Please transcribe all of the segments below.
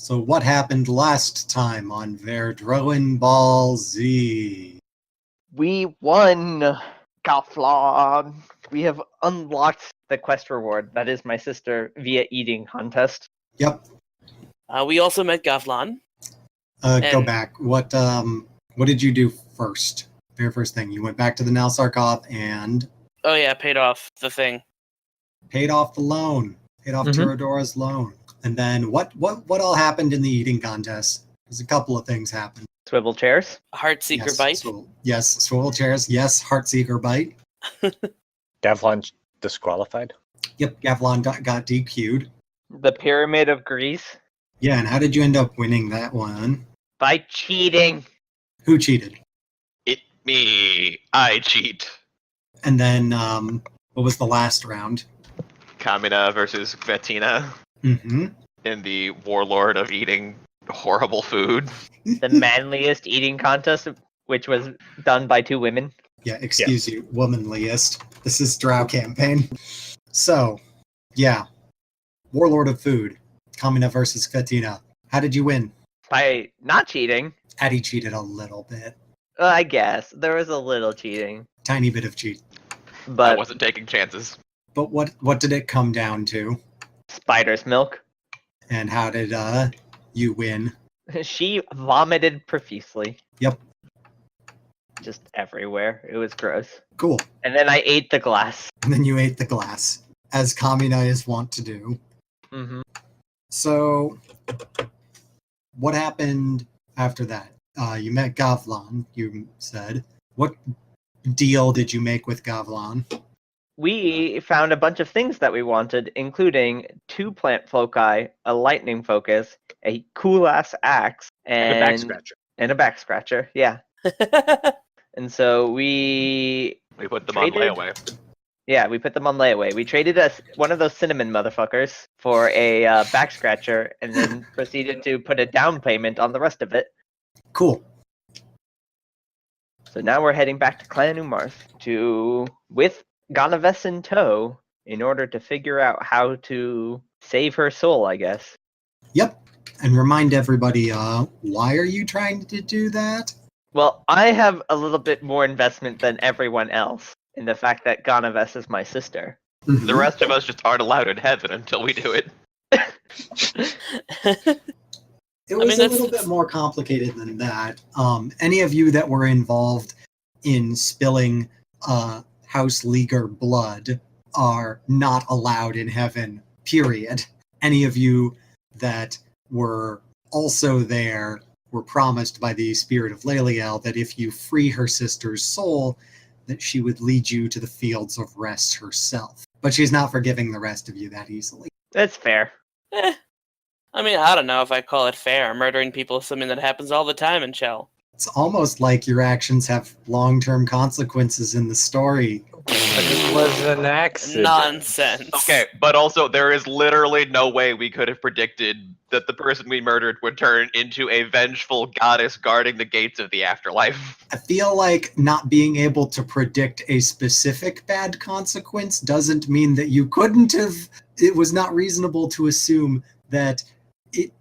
So what happened last time on Verdroen Ball Z? We won, Gaflon. We have unlocked the quest reward. That is my sister via eating contest. Yep. We also met Gavlan. Go back. What did you do first? Very first thing. You went back to the Nalsarkoth and Oh yeah, paid off the thing. paid off the loan. Paid off Teradora's loan. And then what all happened in the eating contest? There's a couple of things happened. Swivel chairs. Heartseeker bite. Swivel chairs. Yes, Heartseeker bite. Gavlon disqualified. Yep, Gavlon got DQ'd. The Pyramid of Greece. Yeah, and how did you end up winning that one? By cheating. Who cheated? Me. I cheat. And then, what was the last round? Kamina versus Bettina Mm-hmm. in the Warlord of eating horrible food. The manliest eating contest, which was done by 2 women. Yeah, excuse you, womanliest. This is Drow campaign. So, yeah. Warlord of Food. Kamina versus Bettina. How did you win? By not cheating. Addie cheated a little bit. I guess. There was a little cheating. Tiny bit of cheat. I But wasn't taking chances. But what did it come down to? spider's milk. And how did you win? She vomited profusely. Yep. Just everywhere. It was gross. Cool. And then I ate the glass. And then you ate the glass, as Kamina is wont to do. Mm-hmm. So, what happened after that? You met Gavlan, you said. What deal did you make with Gavlan? We found a bunch of things that we wanted, including 2 plant foci, a lightning focus, a cool-ass axe, And a back scratcher. And a back scratcher, yeah. And so we put them traded- on layaway. Yeah, we put them on layaway. We traded one of those cinnamon motherfuckers for a back scratcher, and then proceeded to put a down payment on the rest of it. Cool. So now we're heading back to Clan Umarth with Ganavess in tow in order to figure out how to save her soul, I guess. Yep. And remind everybody, why are you trying to do that? Well, I have a little bit more investment than everyone else in the fact that Ganavess is my sister. The rest of us just aren't allowed in heaven until we do it. It was a little bit more complicated than that. Any of you that were involved in spilling House Leaguer blood are not allowed in heaven, period. Any of you that were also there were promised by the spirit of Leliel that if you free her sister's soul, that she would lead you to the fields of rest herself. But she's not forgiving the rest of you that easily. That's fair. I mean, I don't know if I call it fair. Murdering people is something that happens all the time in Shell. It's almost like your actions have long-term consequences in the story. It was an accident. Nonsense. Okay, but also there is literally no way we could have predicted that the person we murdered would turn into a vengeful goddess guarding the gates of the afterlife. I feel like not being able to predict a specific bad consequence doesn't mean that you couldn't have. It was not reasonable to assume that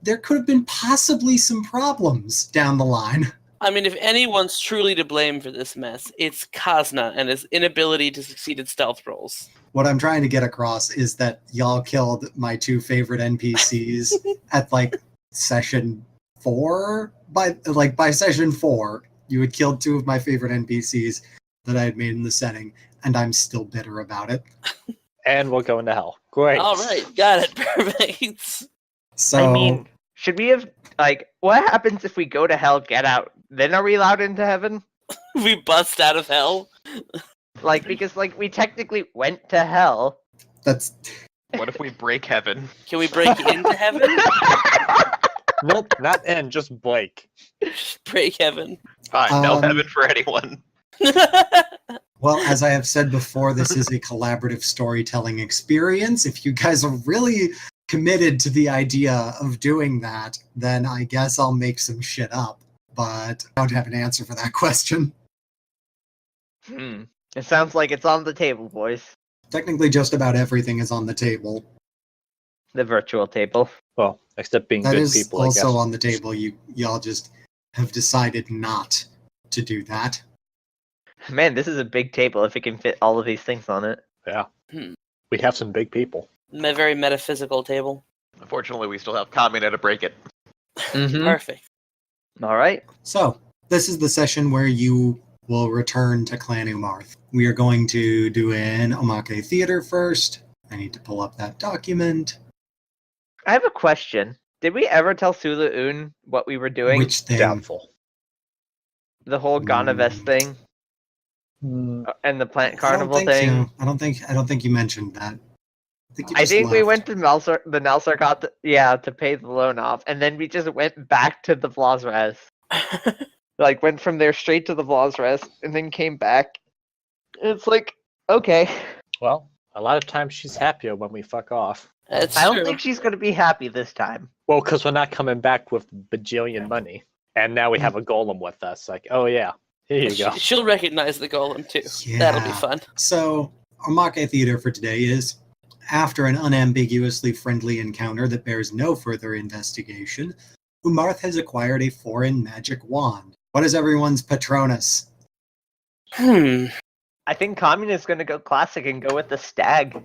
there could have been possibly some problems down the line. I mean, if anyone's truly to blame for this mess, it's Kazna and his inability to succeed at stealth rolls. What I'm trying to get across is that y'all killed my 2 favorite NPCs at session 4. By session 4, you had killed 2 of my favorite NPCs that I had made in the setting, and I'm still bitter about it. And we'll go into hell. Great. All right, got it. Perfect. So, I mean, should we have, what happens if we go to hell, get out? Then are we allowed into heaven? We bust out of hell. Because we technically went to hell. that's What if we break heaven? Can we break into heaven? Nope, not in, just Blake. Just break heaven. Fine, no heaven for anyone. well, as I have said before, this is a collaborative storytelling experience. If you guys are really committed to the idea of doing that, then I guess I'll make some shit up. But I don't have an answer for that question. It sounds like it's on the table, boys. Technically, just about everything is on the table. The virtual table. Well, Except being That good is people, I also guess. on the table. Y'all just have decided not to do that. Man, this is a big table if it can fit all of these things on it. Yeah. Hmm. We have some big people. Very metaphysical table. Unfortunately, we still have Kamina to break it. Perfect. All right. So, this is the session where you will return to Clan Umarth. We are going to do an Omake Theater first. I need to pull up that document. I have a question. Did we ever tell Sula-Un what we were doing? Which thing? Doubtful. The whole Ganavess thing and the plant I don't carnival think thing. so. I don't think you mentioned that. You I just think we left. went to the Nelsarkot, to pay the loan off, and then we just went back to the Vlasres. Like, went from there straight to the Vlasres, and then came back. It's like, okay. Well, a lot of times she's happier when we fuck off. That's I don't true. think she's going to be happy this time. Well, because we're not coming back with bajillion money. And now we have a golem with us. Like, oh yeah, here you go. She'll recognize the golem too. Yeah. That'll be fun. So, Omake Theater for today is, after an unambiguously friendly encounter that bears no further investigation, Umarth has acquired a foreign magic wand. What is everyone's Patronus? Hmm. I think Kamina's going to go classic and go with the stag.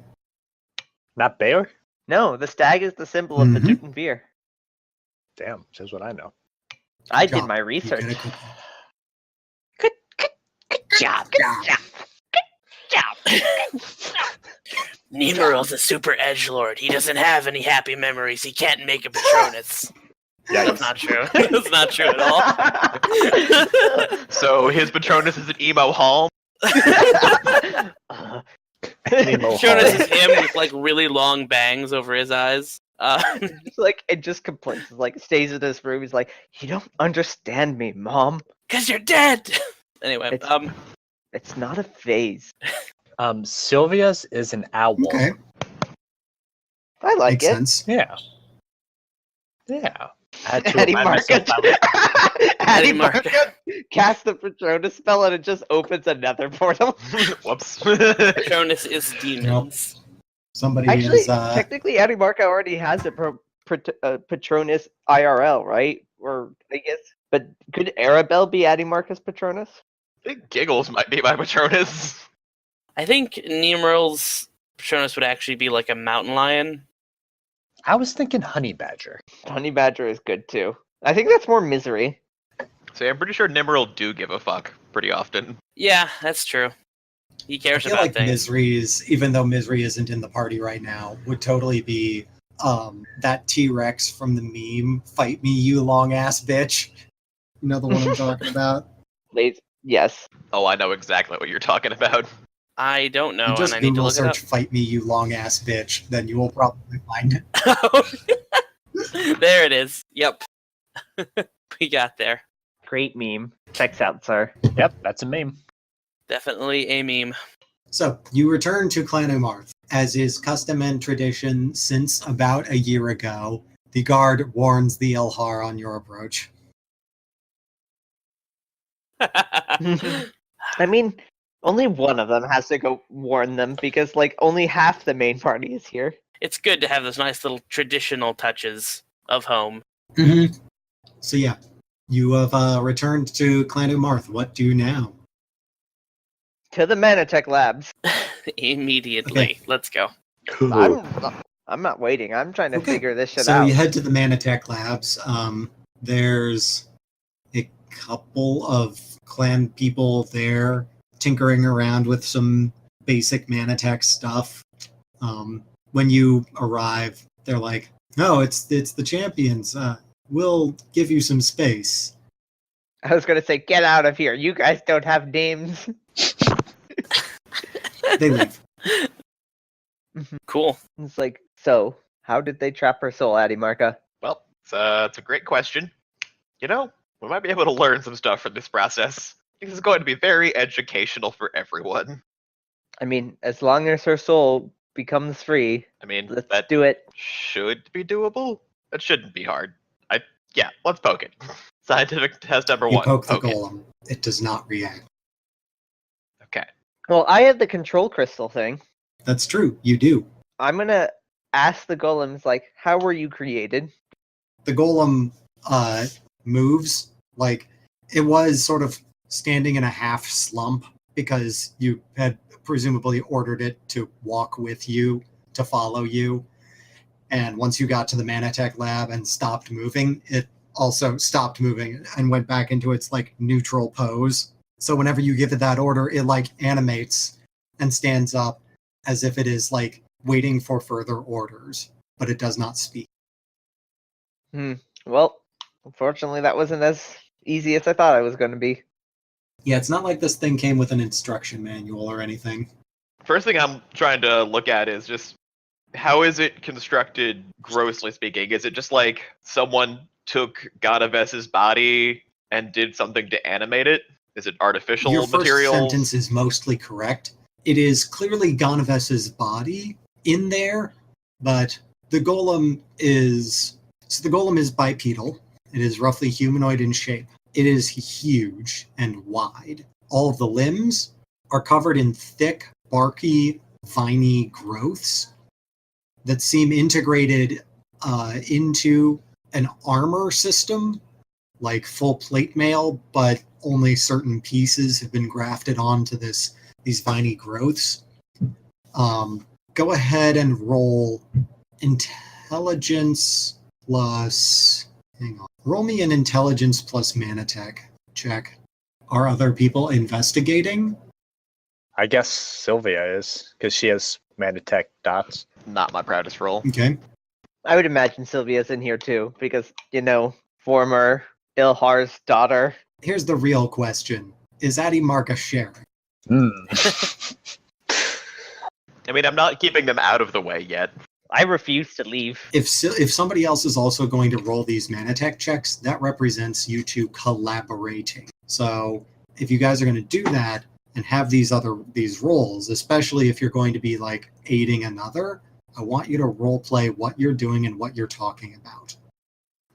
Not bear? No, the stag is the symbol of the Mhm. Tutenveer. Damn, says what I know. I Good did job. my You research. get a cookie. Good job. Nemeral's a super edgelord. He doesn't have any happy memories. He can't make a Patronus. That's not true. That's not true at all. So his Patronus is an emo hall. Nemo Patronus Hall. is him with like really long bangs over his eyes. It's like, it just complains, like, stays in this room. He's like, you don't understand me, Mom. Cause you're dead. Anyway, It's not a phase. Sylvia's is an owl. Okay, I like makes it. sense. Yeah. Yeah. I had to Addie remind myself Market. Addie Market. Market. Cast the Patronus spell and it just opens another portal. Whoops. Patronus is demons. Somebody Actually, is technically, Addie Market already has a Patronus IRL, right? Or I guess, but could Arabelle be Addie Marcus Patronus? I think Giggles might be my Patronus. I think Nemeral's Patronus would actually be like a mountain lion. I was thinking honey badger. Honey Badger is good too. I think that's more misery. So I'm pretty sure Nimeral do give a fuck pretty often. Yeah, that's true. He I cares feel about like things. Misery is, even though Misery isn't in the party right now, would totally be that T-Rex from the meme, "Fight me, you long ass bitch." You know the one I'm talking about? Yes. Oh, I know exactly what you're talking about. I don't know, You just and I need to Google look it up. search "Fight me, you long ass bitch," then you will probably find it. There it is. Yep. We got there. Great meme. Checks out, sir. Yep, that's a meme. Definitely a meme. So, you return to Clan Umarth. As is custom and tradition since about a year ago, the guard warns the Elhar on your approach. I mean, only one of them has to go warn them because, like, only half the main party is here. It's good to have those nice little traditional touches of home. Mm-hmm. So yeah, you have returned to Clan Umarth. What do now? To the Manatech Labs. Immediately. Okay. Let's go. I'm not waiting. I'm trying to Okay, figure this shit so out. you head to the Manatech Labs. There's a couple of clan people there tinkering around with some basic Manatech stuff. When you arrive, they're like, "No, it's the champions. We'll give you some space." I was gonna say, get out of here. You guys don't have names. They leave. Cool. It's like, so, how did they trap her soul, Addie Marca? Well, it's a great question. You know, we might be able to learn some stuff from this process. This is going to be very educational for everyone. I mean, as long as her soul becomes free, I mean, let's that do it. should be doable. It shouldn't be hard. Yeah, let's poke it. Scientific test number You one. poke the poke it. golem. It does not react. Okay. Well, I have the control crystal thing. That's true. You do. I'm gonna ask the golems, like, how were you created? the golem moves. Like, it was sort of standing in a half slump because you had presumably ordered it to walk with you, to follow you. And once you got to the Manatech lab and stopped moving, it also stopped moving and went back into its like neutral pose. So whenever you give it that order, it like animates and stands up as if it is like waiting for further orders, but it does not speak. Well, unfortunately, that wasn't as easy as I thought it was going to be. Yeah, it's not like this thing came with an instruction manual or anything. First thing I'm trying to look at is just how is it constructed, grossly speaking? Is it just like someone took Ganavess's body and did something to animate it? Is it artificial Your first materials? sentence is mostly correct. It is clearly Ganavess's body in there, but the golem is... So the golem is bipedal. It is roughly humanoid in shape. It is huge and wide. All of the limbs are covered in thick, barky, viney growths that seem integrated into an armor system, like full plate mail, but only certain pieces have been grafted onto these viney growths. Go ahead and roll intelligence plus... Hang on. Roll me an intelligence plus Manatech check. Are other people investigating? I guess Sylvia is, because she has Manatech dots. Not my proudest role. Okay. I would imagine Sylvia's in here too, because, former Ilhar's daughter. Here's the real question. Is Adimarca sharing? I mean, I'm not keeping them out of the way yet. I refuse to leave. If somebody else is also going to roll these Manatech checks, that represents you two collaborating. So if you guys are going to do that and have these roles, especially if you're going to be like aiding another, I want you to role play what you're doing and what you're talking about.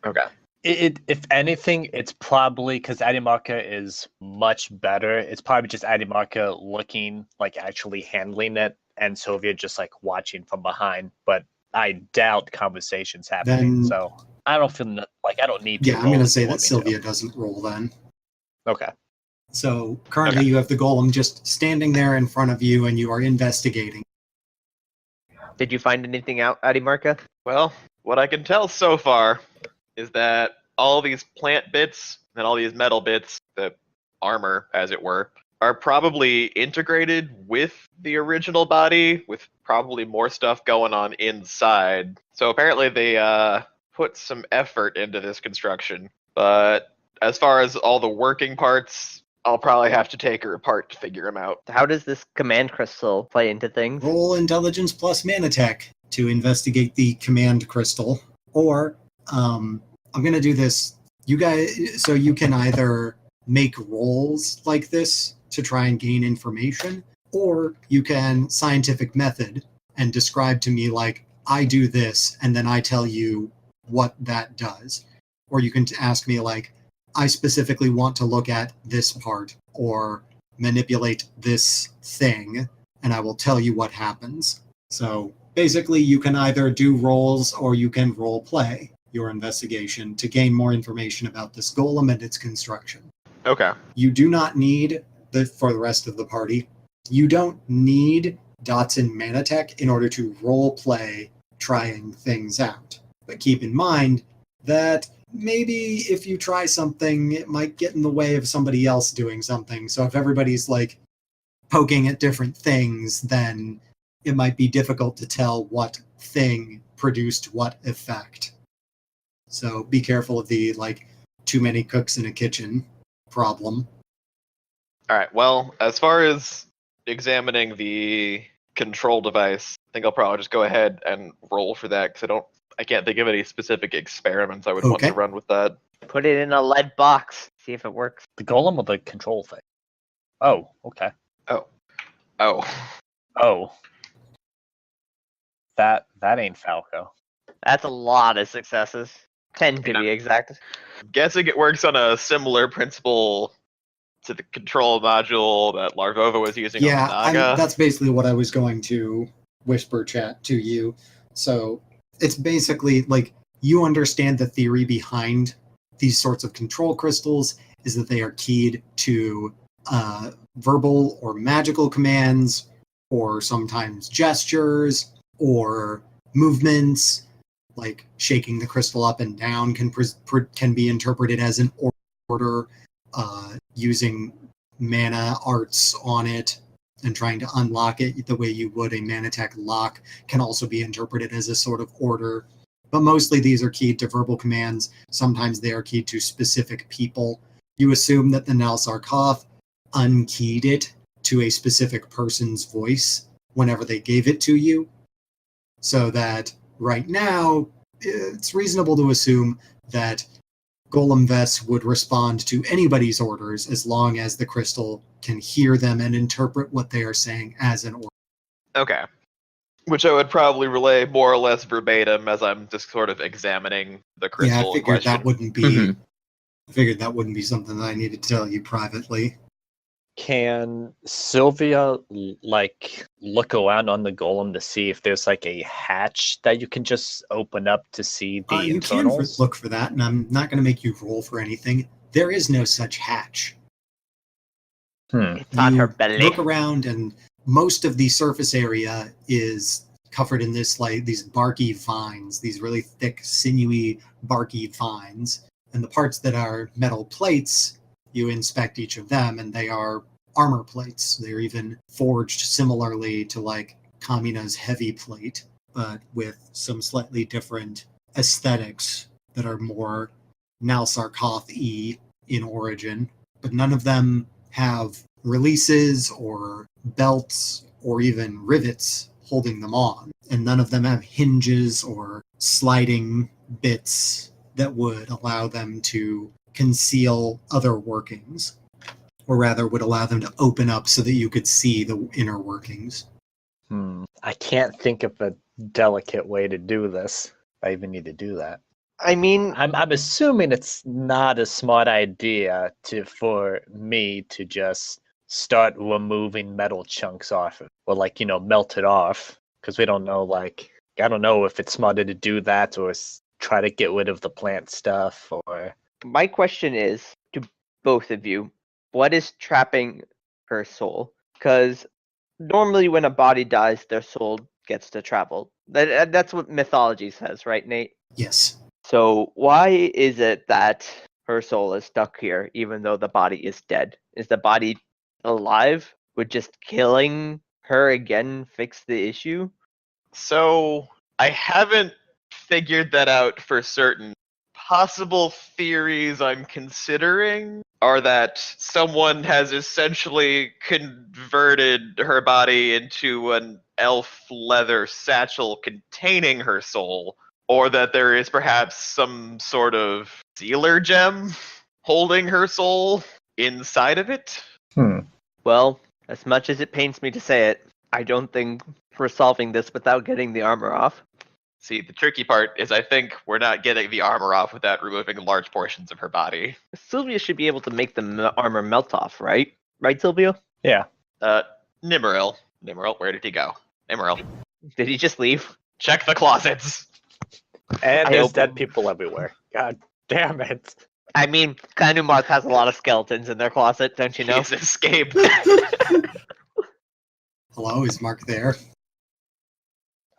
Okay. If anything, it's probably because Adimarca is much better. It's probably just Adimarca looking like actually handling it, and Sylvia just like watching from behind. But I doubt conversations happening. So I don't feel like I don't need to. Yeah, I'm going to say that Sylvia doesn't roll then. Okay. So currently you have the golem just standing there in front of you, and you are investigating. Did you find anything out, Adimarca? Well, what I can tell so far is that all these plant bits and all these metal bits, the armor, as it were, are probably integrated with the original body, with probably more stuff going on inside. So apparently they put some effort into this construction. But as far as all the working parts, I'll probably have to take her apart to figure them out. How does this command crystal play into things? Roll intelligence plus Manatech to investigate the command crystal. Or, I'm going to do this. You guys, so you can either make rolls like this to try and gain information, or you can scientific method and describe to me like, I do this, and then I tell you what that does. Or you can ask me like, I specifically want to look at this part or manipulate this thing, and I will tell you what happens. So basically you can either do rolls or you can role play your investigation to gain more information about this golem and its construction. Okay. You do not need, for the rest of the party, you don't need dots in Manatech in order to role play trying things out. But keep in mind that maybe if you try something, it might get in the way of somebody else doing something. So if everybody's like poking at different things, then it might be difficult to tell what thing produced what effect. So be careful of the like too many cooks in a kitchen problem. All right. Well, as far as examining the control device, I think I'll probably just go ahead and roll for that because I can't think of any specific experiments I would want to run with that. Put it in a lead box. See if it works. The golem or the control thing? Oh, okay. Oh. That ain't Falco. That's a lot of successes. 10 to be exact. I'm guessing it works on a similar principle to the control module that Larvova was using on the Naga. That's basically what I was going to whisper chat to you. So it's basically like you understand the theory behind these sorts of control crystals is that they are keyed to verbal or magical commands, or sometimes gestures, or movements, like shaking the crystal up and down can be interpreted as an order, using mana arts on it and trying to unlock it the way you would a Manatech lock can also be interpreted as a sort of order. But mostly these are keyed to verbal commands. Sometimes they are keyed to specific people. You assume that the Nalsarkoth unkeyed it to a specific person's voice whenever they gave it to you. So that right now, it's reasonable to assume that Ganavess would respond to anybody's orders as long as the crystal can hear them and interpret what they are saying as an order. Okay. Which I would probably relay more or less verbatim as I'm just sort of examining the crystal. Yeah, I figured that wouldn't be. I figured that wouldn't be something that I needed to tell you privately. Can Sylvia look around on the golem to see if there's a hatch that you can just open up to see the internals? You can look for that, and I'm not going to make you roll for anything. There is no such hatch. It's on her belly. Look around, and most of the surface area is covered in these barky vines, these really thick, sinewy, barky vines. And the parts that are metal plates, you inspect each of them, and they are armor plates. They're even forged similarly to Kamina's heavy plate, but with some slightly different aesthetics that are more Nalsarkoth-y in origin. But none of them have releases or belts or even rivets holding them on. And none of them have hinges or sliding bits that would allow them to conceal other workings, or rather would allow them to open up so that you could see the inner workings. I can't think of a delicate way to do this. I even need to do that. I mean, I'm assuming it's not a smart idea for me to just start removing metal chunks off it, or melt it off, because we don't know. I don't know if it's smarter to do that or try to get rid of the plant stuff. Or my question is to both of you: what is trapping her soul? Because normally, when a body dies, their soul gets to travel. That's what mythology says, right, Nate? Yes. So why is it that her soul is stuck here, even though the body is dead? Is the body alive? Would just killing her again fix the issue? So, I haven't figured that out for certain. Possible theories I'm considering are that someone has essentially converted her body into an elf leather satchel containing her soul, or that there is perhaps some sort of sealer gem holding her soul inside of it. Well, as much as it pains me to say it, I don't think we're solving this without getting the armor off. See, the tricky part is I think we're not getting the armor off without removing large portions of her body. Sylvia should be able to make the armor melt off, right? Right, Sylvia? yeah. Nimmeril, where did he go? Nimmeril, Did he just leave? check the closets. And I there's hope- dead people everywhere. God damn it. I mean, Kanumarth has a lot of skeletons in their closet, don't you know? He's escaped. Hello, is Mark there?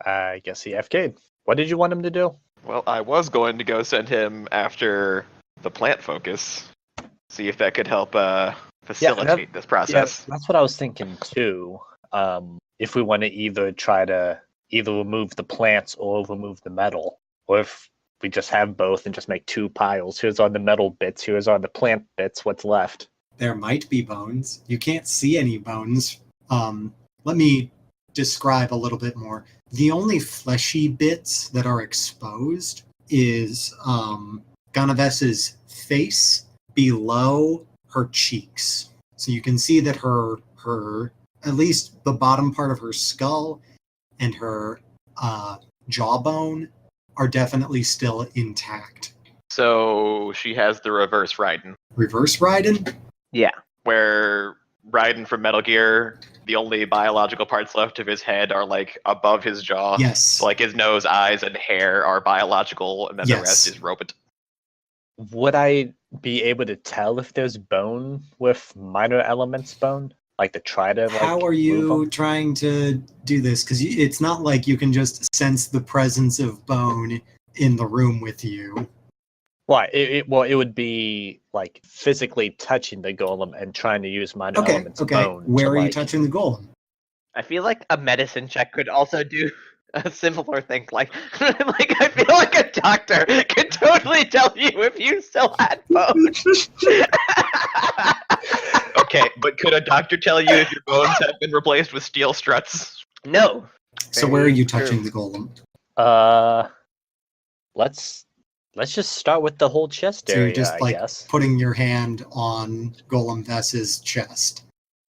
I guess he FK'd. What did you want him to do? Well, I was going to go send him after the plant focus. See if that could help facilitate this process. Yeah, that's what I was thinking too. If we want to either remove the plants or remove the metal, or if we just have both and just make two piles. Here's on the metal bits, here's on the plant bits, what's left. There might be bones. You can't see any bones. Let me describe a little bit more. The only fleshy bits that are exposed is Ganavess's face below her cheeks. So you can see that her at least the bottom part of her skull and her jawbone are definitely still intact. So she has the reverse Raiden. Reverse Raiden? Yeah. Where Raiden from Metal Gear the only biological parts left of his head are like above his jaw. Yes. So, like his nose, eyes, and hair are biological, and then the rest is robot. Would I be able to tell if there's bone with minor elements bone? Like to try to like How are move you 'em? trying to do this? Because it's not like you can just sense the presence of bone in the room with you. Well, it would be like physically touching the golem and trying to use minor Okay, elements okay. bone. Where to, are you like, touching the golem? I feel like a medicine check could also do a similar thing. Like I feel like a doctor could totally tell you if you still had bone. Okay, but could a doctor tell you if your bones have been replaced with steel struts? No. So where are Very you true. touching the golem? Let's just start with the whole chest So area, you're just I like guess. putting your hand on Golem Vess's chest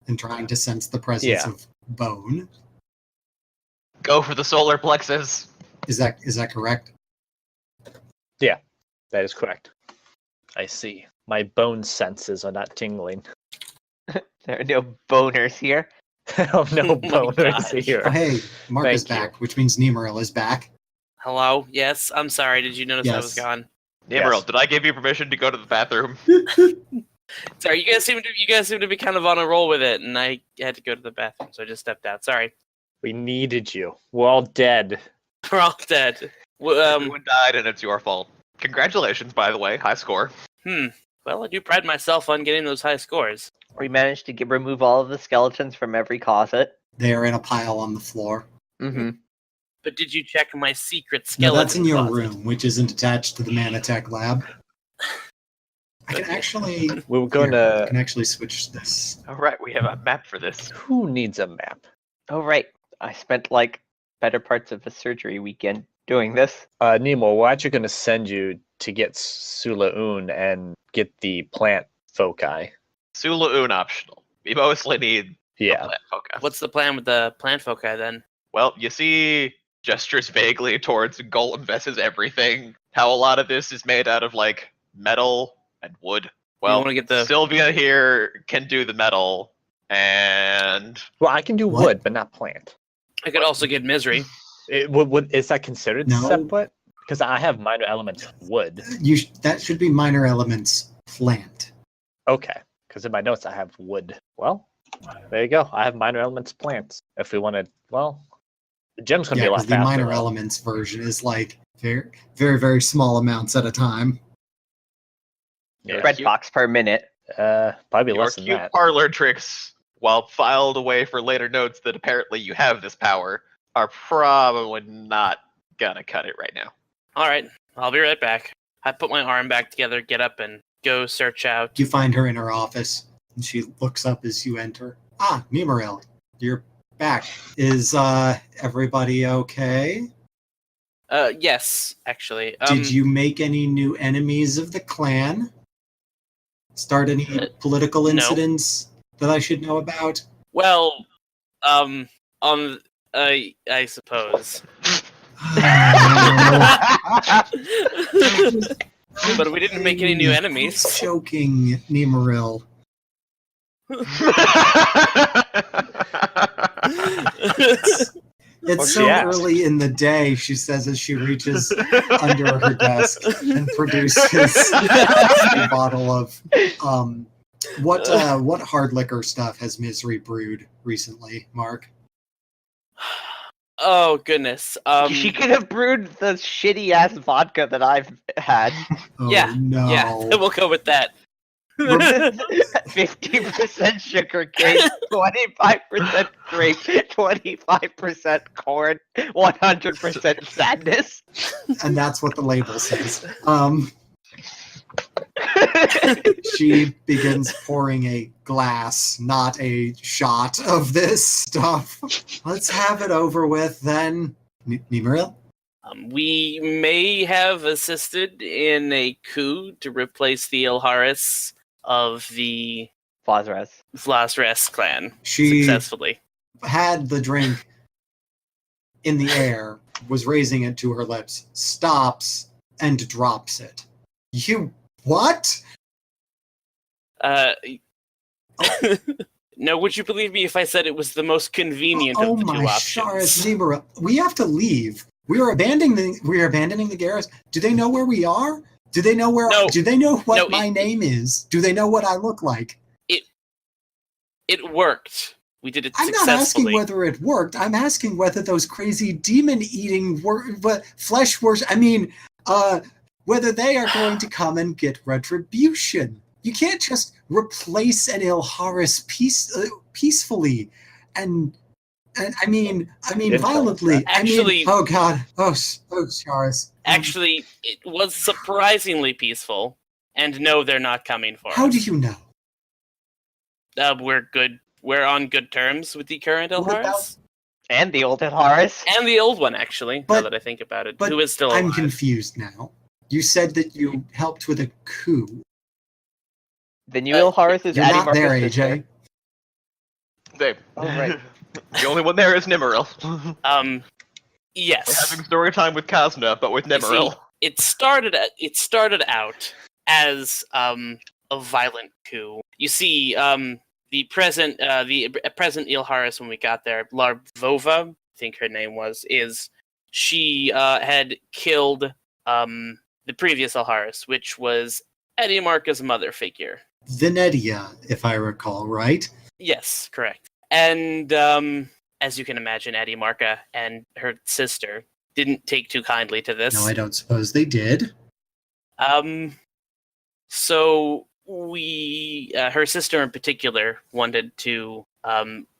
and trying to sense the presence Yeah. of bone. Go for the solar plexus. Is that correct? That is correct. I see. My bone senses are not tingling. There are no boners here. Oh, no Oh my boners gosh. here. Oh, hey, Mark is Thank you. back, which means Nemeril is back. Hello? Yes, I'm sorry. Did you notice I was Yes. gone? Nemeril, Yes. did I give you permission to go to the bathroom? Sorry, you guys seem to be kind of on a roll with it, and I had to go to the bathroom, so I just stepped out. Sorry. We needed you. We're all dead. We're all dead. Everyone died, and it's your fault. Congratulations, by the way. High score. Well, I do pride myself on getting those high scores. We managed to remove all of the skeletons from every closet. They are in a pile on the floor. Mm-hmm. But did you check my secret No, skeleton that's in your closet? room, which isn't attached to the Manatech lab. I can actually. We were I gonna. can actually switch this. All right, we have a map for this. Who needs a map? Oh right, I spent like better parts of a surgery weekend doing this. Nemo, we're actually gonna send you to get Sulaun and get the plant foci. Sulaun optional. We mostly need Yeah. plant foci. What's the plan with the plant foci then? Well, you see gestures vaguely towards Golem Vess's everything. How a lot of this is made out of like metal and wood. Well, wanna get the- Sylvia here can do the metal, and Well, I can do What? wood, but not plant. I could also get misery. Is that considered No. separate? Because I have minor elements wood. That should be minor elements plant. Okay. Because in my notes I have wood. Well, there you go. I have minor elements plants. If we want to, well, the gem's gonna Yeah, be a lot because the faster. minor though. elements version is like very, very, very small amounts at a time. Yeah. Red cute. box per minute. Probably your less than cute that. parlor tricks, while filed away for later notes that apparently you have this power, are probably not gonna cut it right now. All right, I'll be right back. I put my arm back together, get up, and go search out. You find her in her office, and she looks up as you enter. Ah, Nemeril, you're back. Is everybody okay? Yes, actually. Did you make any new enemies of the clan? Start any political no. incidents that I should know about? Well, I suppose. But we didn't make any new enemies. Joking, Nemeril. It's Well, so she asked. early in the day, she says as she reaches under her desk and produces a bottle of what hard liquor stuff has Misery brewed recently, Mark? Oh goodness. She could have brewed the shitty ass vodka that I've had. Oh Yeah, no. Yeah, we'll go with that. 50% sugar cane, 25% grape, 25% corn, 100% sadness. And that's what the label says. She begins pouring a glass, not a shot of this stuff. Let's have it over with then. Nemeril? We may have assisted in a coup to replace the Ilharis of the Flazres. Vlasres clan She successfully. had the drink in the air, was raising it to her lips, stops, and drops it. You what? No, would you believe me if I said it was the most convenient of the two options? Sharis Nibara, we have to leave. We are abandoning the garrison. Do they know where we are? Do they know where? No. Do they know what my name is? Do they know what I look like? It worked. We did it I'm successfully. not asking whether it worked. I'm asking whether those crazy demon-eating flesh worship. Whether they are going to come and get retribution. You can't just replace an Ilharis peacefully, and I mean violently. Actually, oh God, Sharis. Actually, it was surprisingly peaceful, and no, they're not coming for us. How do you know? We're good. We're on good terms with the current Ilharis. And the old Ilharis. And the old one, actually, now that I think about it. Who is still alive. I'm confused now. You said that you helped with a coup. The new Ilharis is You're Addy not there, Marcus' AJ. They, Oh, right. the only one there is Nimaril. Yes. We're having story time with Kazna, but with Nimaril. It started out as a violent coup. You see, the present Ilharis when we got there, Larvova, I think her name was, she had killed the previous Ilharis, which was Edimarca's mother figure. Venetia, if I recall, right? Yes, correct. And as you can imagine, Edimarca and her sister didn't take too kindly to this. No, I don't suppose they did. So we, her sister in particular, wanted to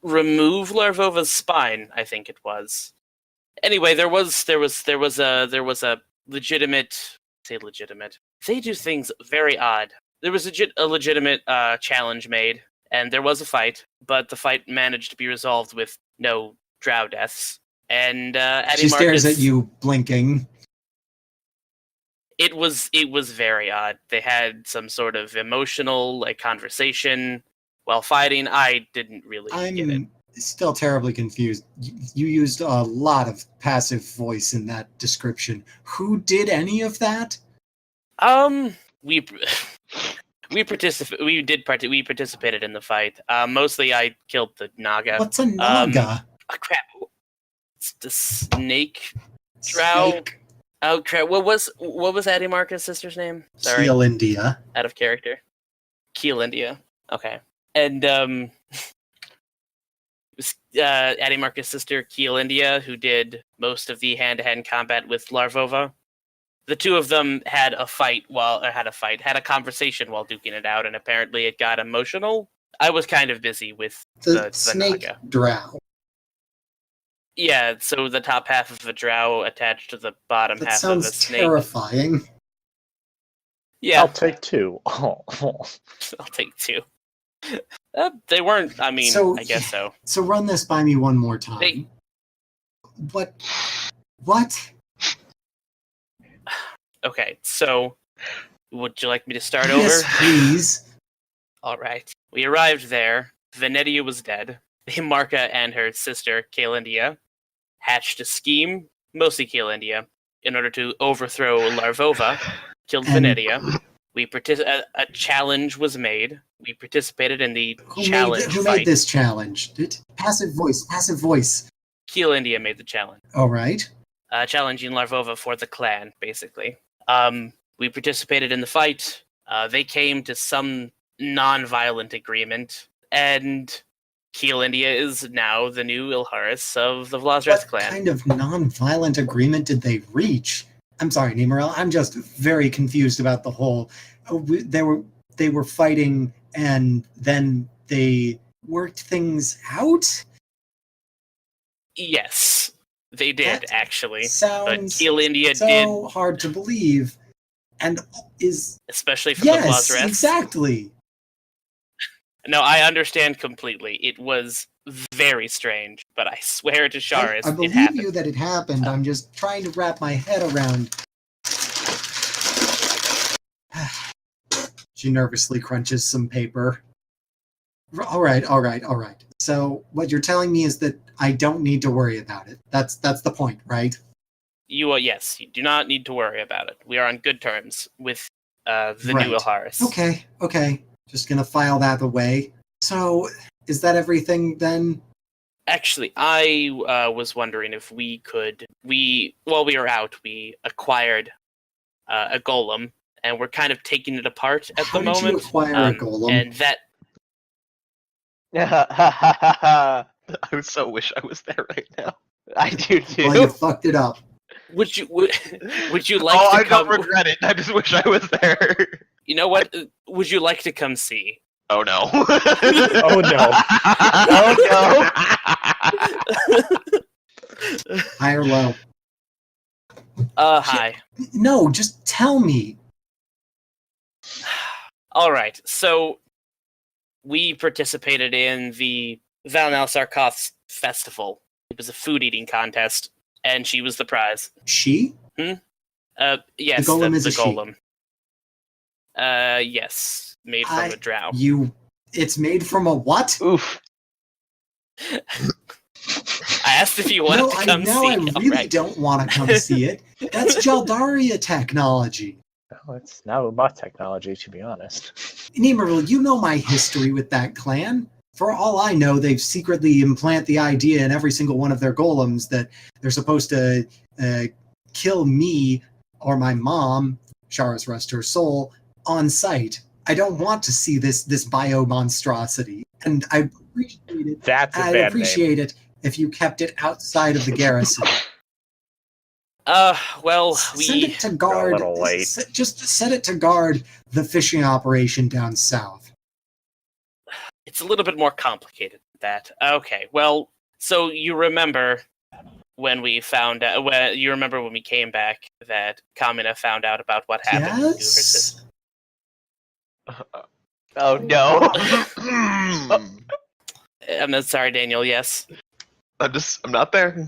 remove Larvova's spine. I think it was. Anyway, there was a legitimate. Say legitimate. They do things very odd. There was a legitimate challenge made, and there was a fight, but the fight managed to be resolved with no drow deaths. And she stares at you, blinking. It was very odd. They had some sort of emotional conversation while fighting. I didn't really get it. I'm still terribly confused. You used a lot of passive voice in that description. Who did any of that? We participated in the fight. Mostly I killed the Naga. What's a Naga? Oh, crap. It's the snake drow. Snake. Oh crap! What was Adimarca's sister's name? Sorry. Keel India. Out of character. Keel India. Okay. And it was Adimarca's sister, Keel India, who did most of the hand-to-hand combat with Larvova. The two of them had a conversation while duking it out, and apparently it got emotional. I was kind of busy with the snake Naga. drow. Yeah, so the top half of a drow attached to the bottom That half of a snake. sounds terrifying. Yeah. I'll take two. I'll take two. They weren't, I guess so. So run this by me one more time. What? Okay, so would you like me to start Yes, over? please. All right. We arrived there. Venetia was dead. Marka and her sister, Kaelindia, hatched a scheme, mostly Kaelindia, in order to overthrow Larvova, killed Venetia. A challenge was made. We participated in the challenge Who fight. made this challenge? Passive voice. Kaelindia made the challenge. All right. Challenging Larvova for the clan, basically. We participated in the fight. They came to some non-violent agreement, and Kaelindia is now the new Ilharis of the Vlazreth clan. What kind of non-violent agreement did they reach? I'm sorry, Nimaril. I'm just very confused about the whole. They were fighting, and then they worked things out. Yes, they did That actually. Sounds but Kaelindia so did, hard to believe, and is especially from the Vlazreth. Exactly. No, I understand completely. It was very strange, but I swear to Sharis, I believe it happened. you that it happened. I'm just trying to wrap my head around. She nervously crunches some paper. All right. So what you're telling me is that I don't need to worry about it. That's the point, right? Yes, you do not need to worry about it. We are on good terms with the new Ilharis. Okay. Just gonna file that away. So Is that everything then? Actually, I was wondering if we could. While we were out, we acquired a golem, and we're kind of taking it apart at How the did moment. you acquire a golem? And that I so wish I was there right now. I do too. Well, you fucked it up. would you like Oh, to I come? don't regret it. I just wish I was there. You know what? Would you like to come see? Oh no. Oh no. High or low? Hi. No, just tell me. All right. So we participated in the Valnal Sarkoth's festival. It was a food eating contest, and she was the prize. She? Yes, The golem is the a she. golem. Yes, made from a drow. It's made from a what? Oof. I asked if you wanted to come see. I really don't want to come see it. That's Jaldaria technology. Well, it's now about technology, to be honest. Nemeril, you know my history with that clan. For all I know, they've secretly implant the idea in every single one of their golems that they're supposed to kill me or my mom, Shara's rest her soul, on sight. I don't want to see this bio monstrosity, and I appreciate it. That's a I'd bad appreciate name. it if you kept it outside of the garrison. Well, Send it to guard. We're a little late. Just set it to guard the fishing operation down south. it's a little bit more complicated than that. Okay, well, so you remember when we found out, when we came back that Kamina found out about what happened to her sister. Oh no. I'm not sorry, Daniel. Yes. I'm not there.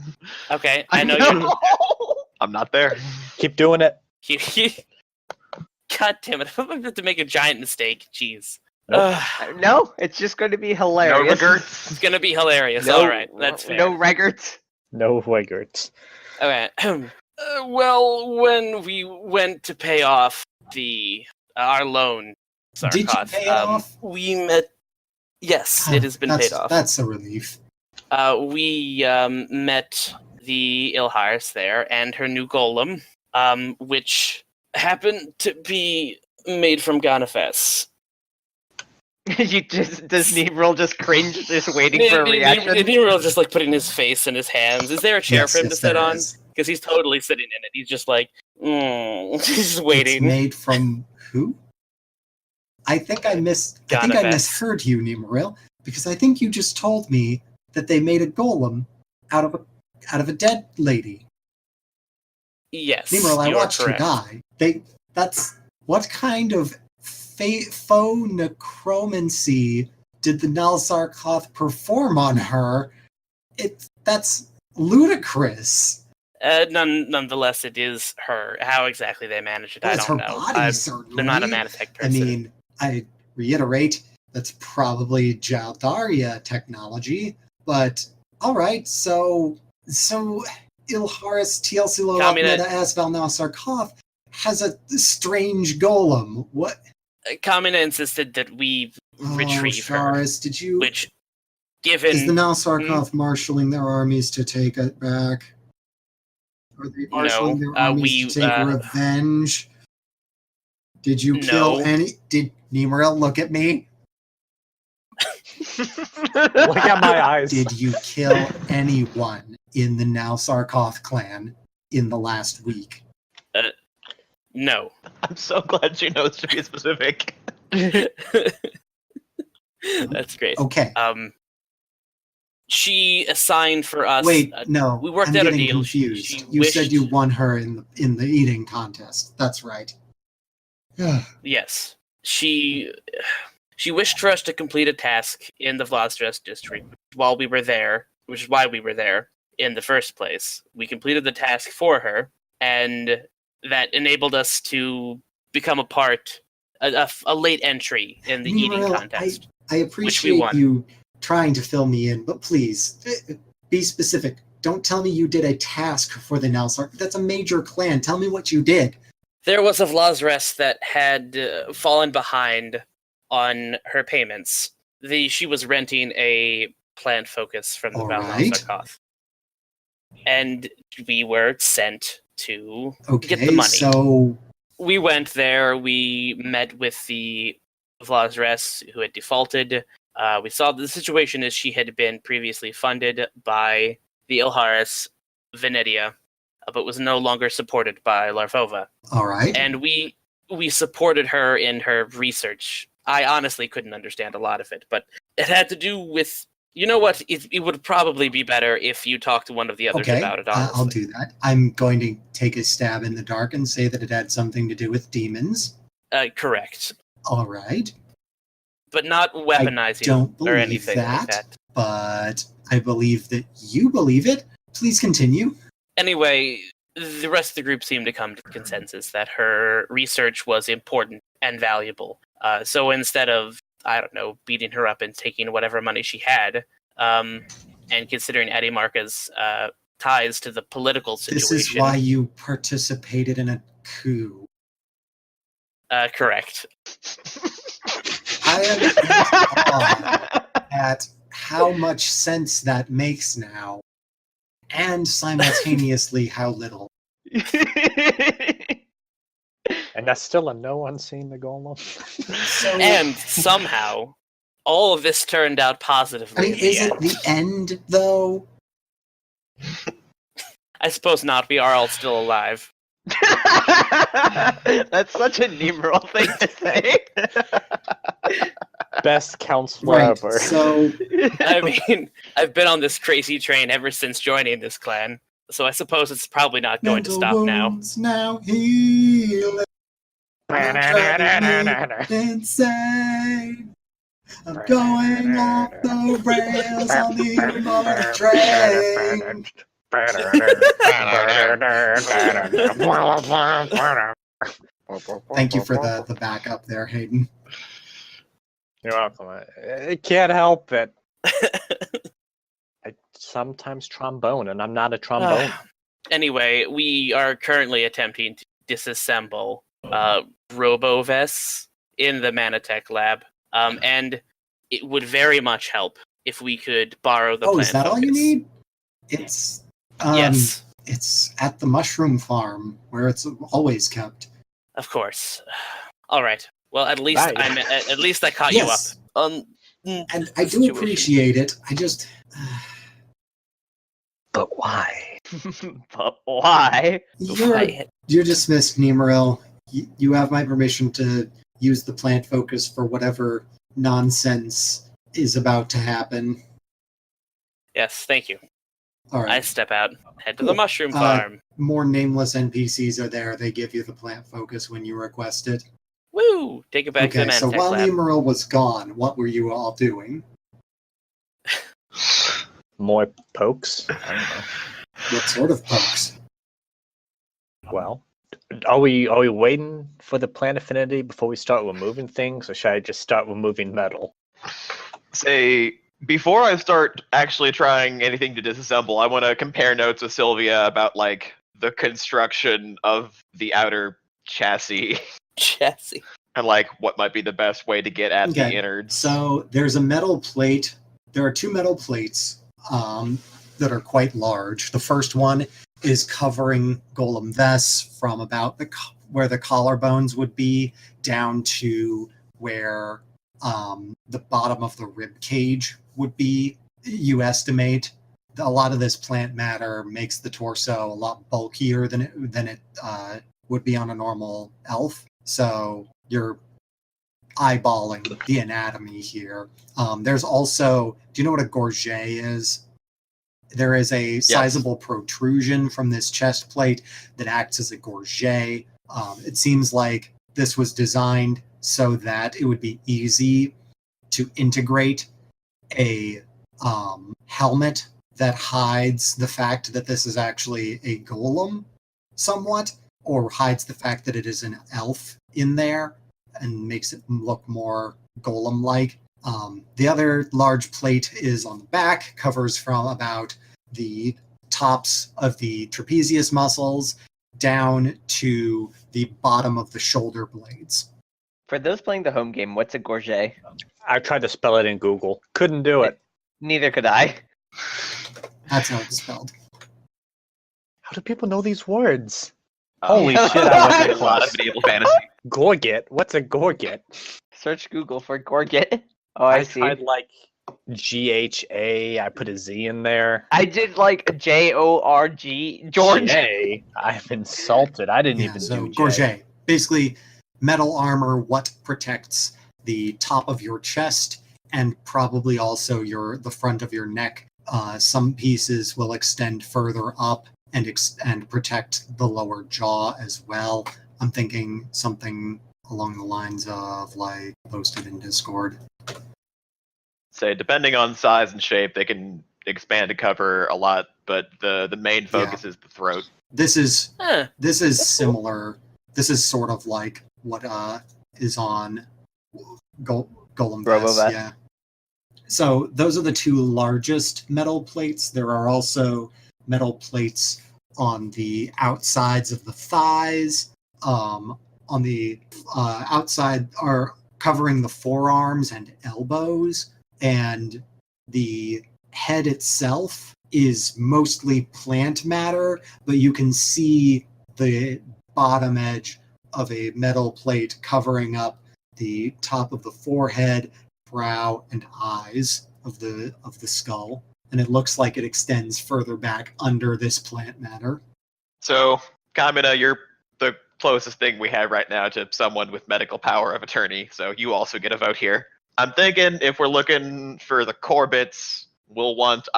Okay, I know you're. I'm not there. Keep doing it. God damn it! I'm about to make a giant mistake. Jeez. Nope. No, it's just going to be No hilarious. regrets. It's gonna be hilarious. No, All right, that's fair. No records. No wiggards. Okay. Well, when we went to pay off our loan, Did you Sarkoth, pay it off? we met. Yes, it has been paid off. That's a relief. We met the Ilhars there and her new golem, which happened to be made from Ganavess. Does Nebril just cringe, just waiting for a reaction? Nebril just like putting his face in his hands. Is there a chair for him to sit there on? is. Because he's totally sitting in it. He's just like, he's It's waiting. made from who? I think I Ganavess. misheard you, Nemeril, because I think you just told me that they made a golem out of a dead lady. Yes, Nemeril, I you're watched correct. her die. That's what kind of faux necromancy did the Nalsarkoth perform on her? That's ludicrous. Nonetheless, it is her. How exactly they managed it, Well, I it's don't her know. body, certainly. They're not a Manatech I person. mean, I reiterate, that's probably Jaldaria technology, but alright, so Ilharis TLC Kamina- Meta Asval now Sarkoth has a strange golem. What? Kamina insisted that we retrieve her, Sharis, did you... which, given... Is the Nal Sarkoth marshalling their armies to take it back? Are they marshalling their armies to take revenge? Did you kill any... Did Nemeril look at me? Look at my eyes. Did you kill anyone in the Nal Sarkoth clan in the last week? No. I'm so glad she knows to be specific. That's great. Okay. She assigned for us... Wait, no. we worked I'm out a getting deal. confused. She You said wished- you won her in the eating contest. That's right. Yes. She wished for us to complete a task in the Vlastress district while we were there, which is why we were there in the first place. We completed the task for her, and that enabled us to become a late entry in the eating Nemeril, contest. I appreciate won. you trying to fill me in, but please, be specific. Don't tell me you did a task for the Nalsark. That's a major clan. Tell me what you did. There was a Vlazres that had fallen behind on her payments, she was renting a plant focus from the All Valnal right. Sarkoth. And we were sent to get the Okay, money. so We went there, we met with the Vlazres who had defaulted. We saw the situation as she had been previously funded by the Ilharis Venetia, but was no longer supported by Larvova. all right. And we supported her in her research. I honestly couldn't understand a lot of it, but it had to do with, you know what, it would probably be better if you talked to one of the others Okay, about it, honestly. I'll do that. I'm going to take a stab in the dark and say that it had something to do with demons. Correct. All right. But not weaponizing don't or believe anything like that. that. But I believe that you believe it. Please continue. Anyway, the rest of the group seemed to come to the consensus that her research was important and valuable. So instead of, I don't know, beating her up and taking whatever money she had, and considering Adimarka's ties to the political situation. This is why you participated in a coup. Correct. I am in awe at how much sense that makes now, and simultaneously how little. And that's still a no on seeing the golem. So, And somehow, all of this turned out positively. I mean, in the is end. it the end, though? I suppose not. We are all still alive. That's such a Nemeral thing to say. Best counselor Right, ever. so I mean, I've been on this crazy train ever since joining this clan, so I suppose it's probably not going to stop now. wounds now healing. I'm driving me insane. I'm going off the rails on the Umar train. Thank you for the backup there, Hayden. You're welcome. I can't help it. I sometimes trombone, and I'm not a trombone. Anyway, we are currently attempting to disassemble Roboves in the Manatech lab, and it would very much help if we could borrow the Oh, plant is that all you focus. need? It's Yes, It's at the mushroom farm where it's always kept. of course. All right. Well, at least Right. at least I caught Yes. you up. And I do Situation. appreciate it. I just But why? But why? you're dismissed, Nemeril. You have my permission to use the plant focus for whatever nonsense is about to happen. Yes, thank you. All I right. step out, head to Cool. the mushroom farm. More nameless NPCs are there. They give you the plant focus when you request it. Woo! Take it back to Okay, the so Manatech while lab. Nemeril was gone, what were you all doing? More pokes? I don't know. What sort of pokes? Well, are we waiting for the plant affinity before we start removing things, or should I just start removing metal? Say, before I start actually trying anything to disassemble, I want to compare notes with Sylvia about, like, the construction of the outer chassis Chassis. and, like, what might be the best way to get at the Okay, innards. So there's a metal plate. There are two metal plates that are quite large. The first one is covering Ganavess from about where the collarbones would be down to where the bottom of the rib cage would be. You estimate a lot of this plant matter makes the torso a lot bulkier than it would be on a normal elf. So you're eyeballing the anatomy here. There's also, do you know what a gorget is? There is a sizable protrusion from this chest plate that acts as a gorget. It seems like this was designed so that it would be easy to integrate a helmet that hides the fact that this is actually a golem somewhat, or hides the fact that it is an elf in there and makes it look more golem-like. The other large plate is on the back, covers from about the tops of the trapezius muscles down to the bottom of the shoulder blades. For those playing the home game, what's a gorget? I tried to spell it in Google. Couldn't do it. Neither could I. That's how it's spelled. How do people know these words? Oh, Holy shit, I wasn't a lot of close. medieval fantasy. Gorget? What's a gorget? Search Google for gorget. Oh, I see. tried like GHA. I put a Z in there. I did like JORG. George. J? I'm insulted. I didn't Yeah, even so do J. gorget. Basically, metal armor, what protects the top of your chest and probably also the front of your neck. Some pieces will extend further up and protect the lower jaw as well. I'm thinking something along the lines of like posted in Discord. Say, depending on size and shape, they can expand to cover a lot, but the main focus is the throat. This is Huh. this is That's similar. This is sort of like what is on Golem Vest, Robovest. yeah. So those are the two largest metal plates. There are also metal plates on the outsides of the thighs. On the outside are covering the forearms and elbows, and the head itself is mostly plant matter, but you can see the bottom edge of a metal plate covering up the top of the forehead, brow, and eyes of the skull, and it looks like it extends further back under this plant matter. So, Kamina, you're the closest thing we have right now to someone with medical power of attorney, so you also get a vote here. I'm thinking if we're looking for the core bits, we'll want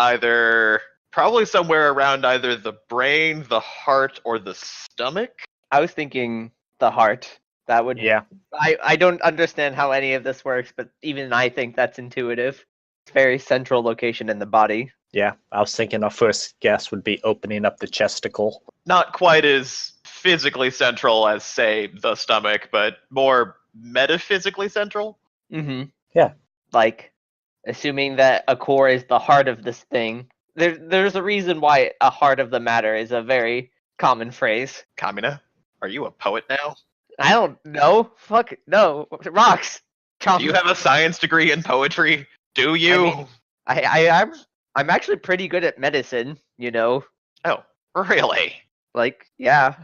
probably somewhere around either the brain, the heart, or the stomach. I was thinking the heart. That would. Yeah. I don't understand how any of this works, but even I think that's intuitive. It's a very central location in the body. Yeah. I was thinking our first guess would be opening up the chesticle. Not quite as physically central as, say, the stomach, but more metaphysically central. Mm-hmm. Yeah. Like, assuming that a core is the heart of this thing, there's a reason why a heart of the matter is a very common phrase. Kamina, are you a poet now? I don't know. Fuck no. Rocks. Do you have a science degree in poetry? Do you? I'm actually pretty good at medicine, you know. Oh, really? Like, yeah.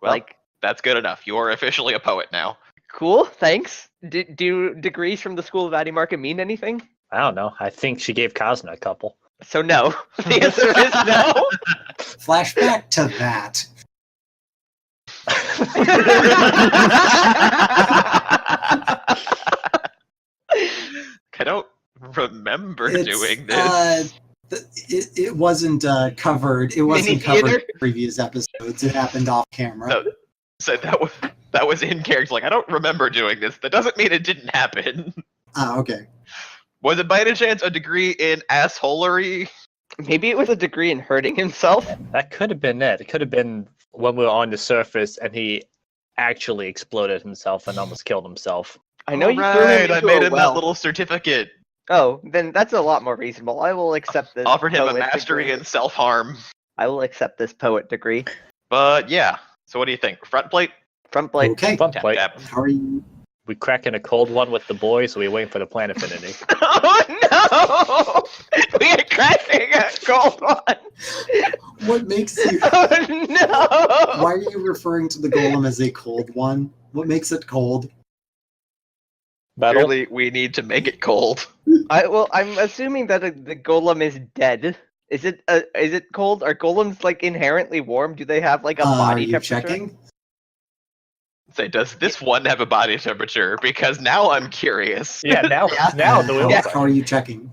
Well, like, that's good enough. You are officially a poet now. cool, thanks. Do degrees from the School of Adimarca mean anything? I don't know. I think she gave Cosmo a couple. So no. The answer is no. Flashback to that. I don't remember It's, doing this. It wasn't covered. It wasn't Mini covered theater? in previous episodes. It happened off camera. No, so that was in character. Like, I don't remember doing this. That doesn't mean it didn't happen. Ah, okay. Was it by any chance a degree in assholery? Maybe it was a degree in hurting himself. That could have been it. It could have been when we were on the surface and he actually exploded himself and almost killed himself. I know you threw Right, him I into made a him well. that little certificate. Oh, then that's a lot more reasonable. I will accept this. Offered him a poet mastery degree. in self-harm. I will accept this poet degree. But yeah, so what do you think? Front plate? Front plate. Okay. Fun Tap, plate. tap. How are you? We cracking a cold one with the boys, or we waiting for the plant affinity? Oh no! We are crashing a cold one. What makes you? Oh no! Why are you referring to the golem as a cold one? What makes it cold? Metal? Clearly, we need to make it cold. I'm assuming that the golem is dead. Is it cold? Are golems like inherently warm? Do they have like a Are body you temperature? checking? Say, does this one have a body temperature? Because now I'm curious. Yeah, now the how, wheels how are you checking?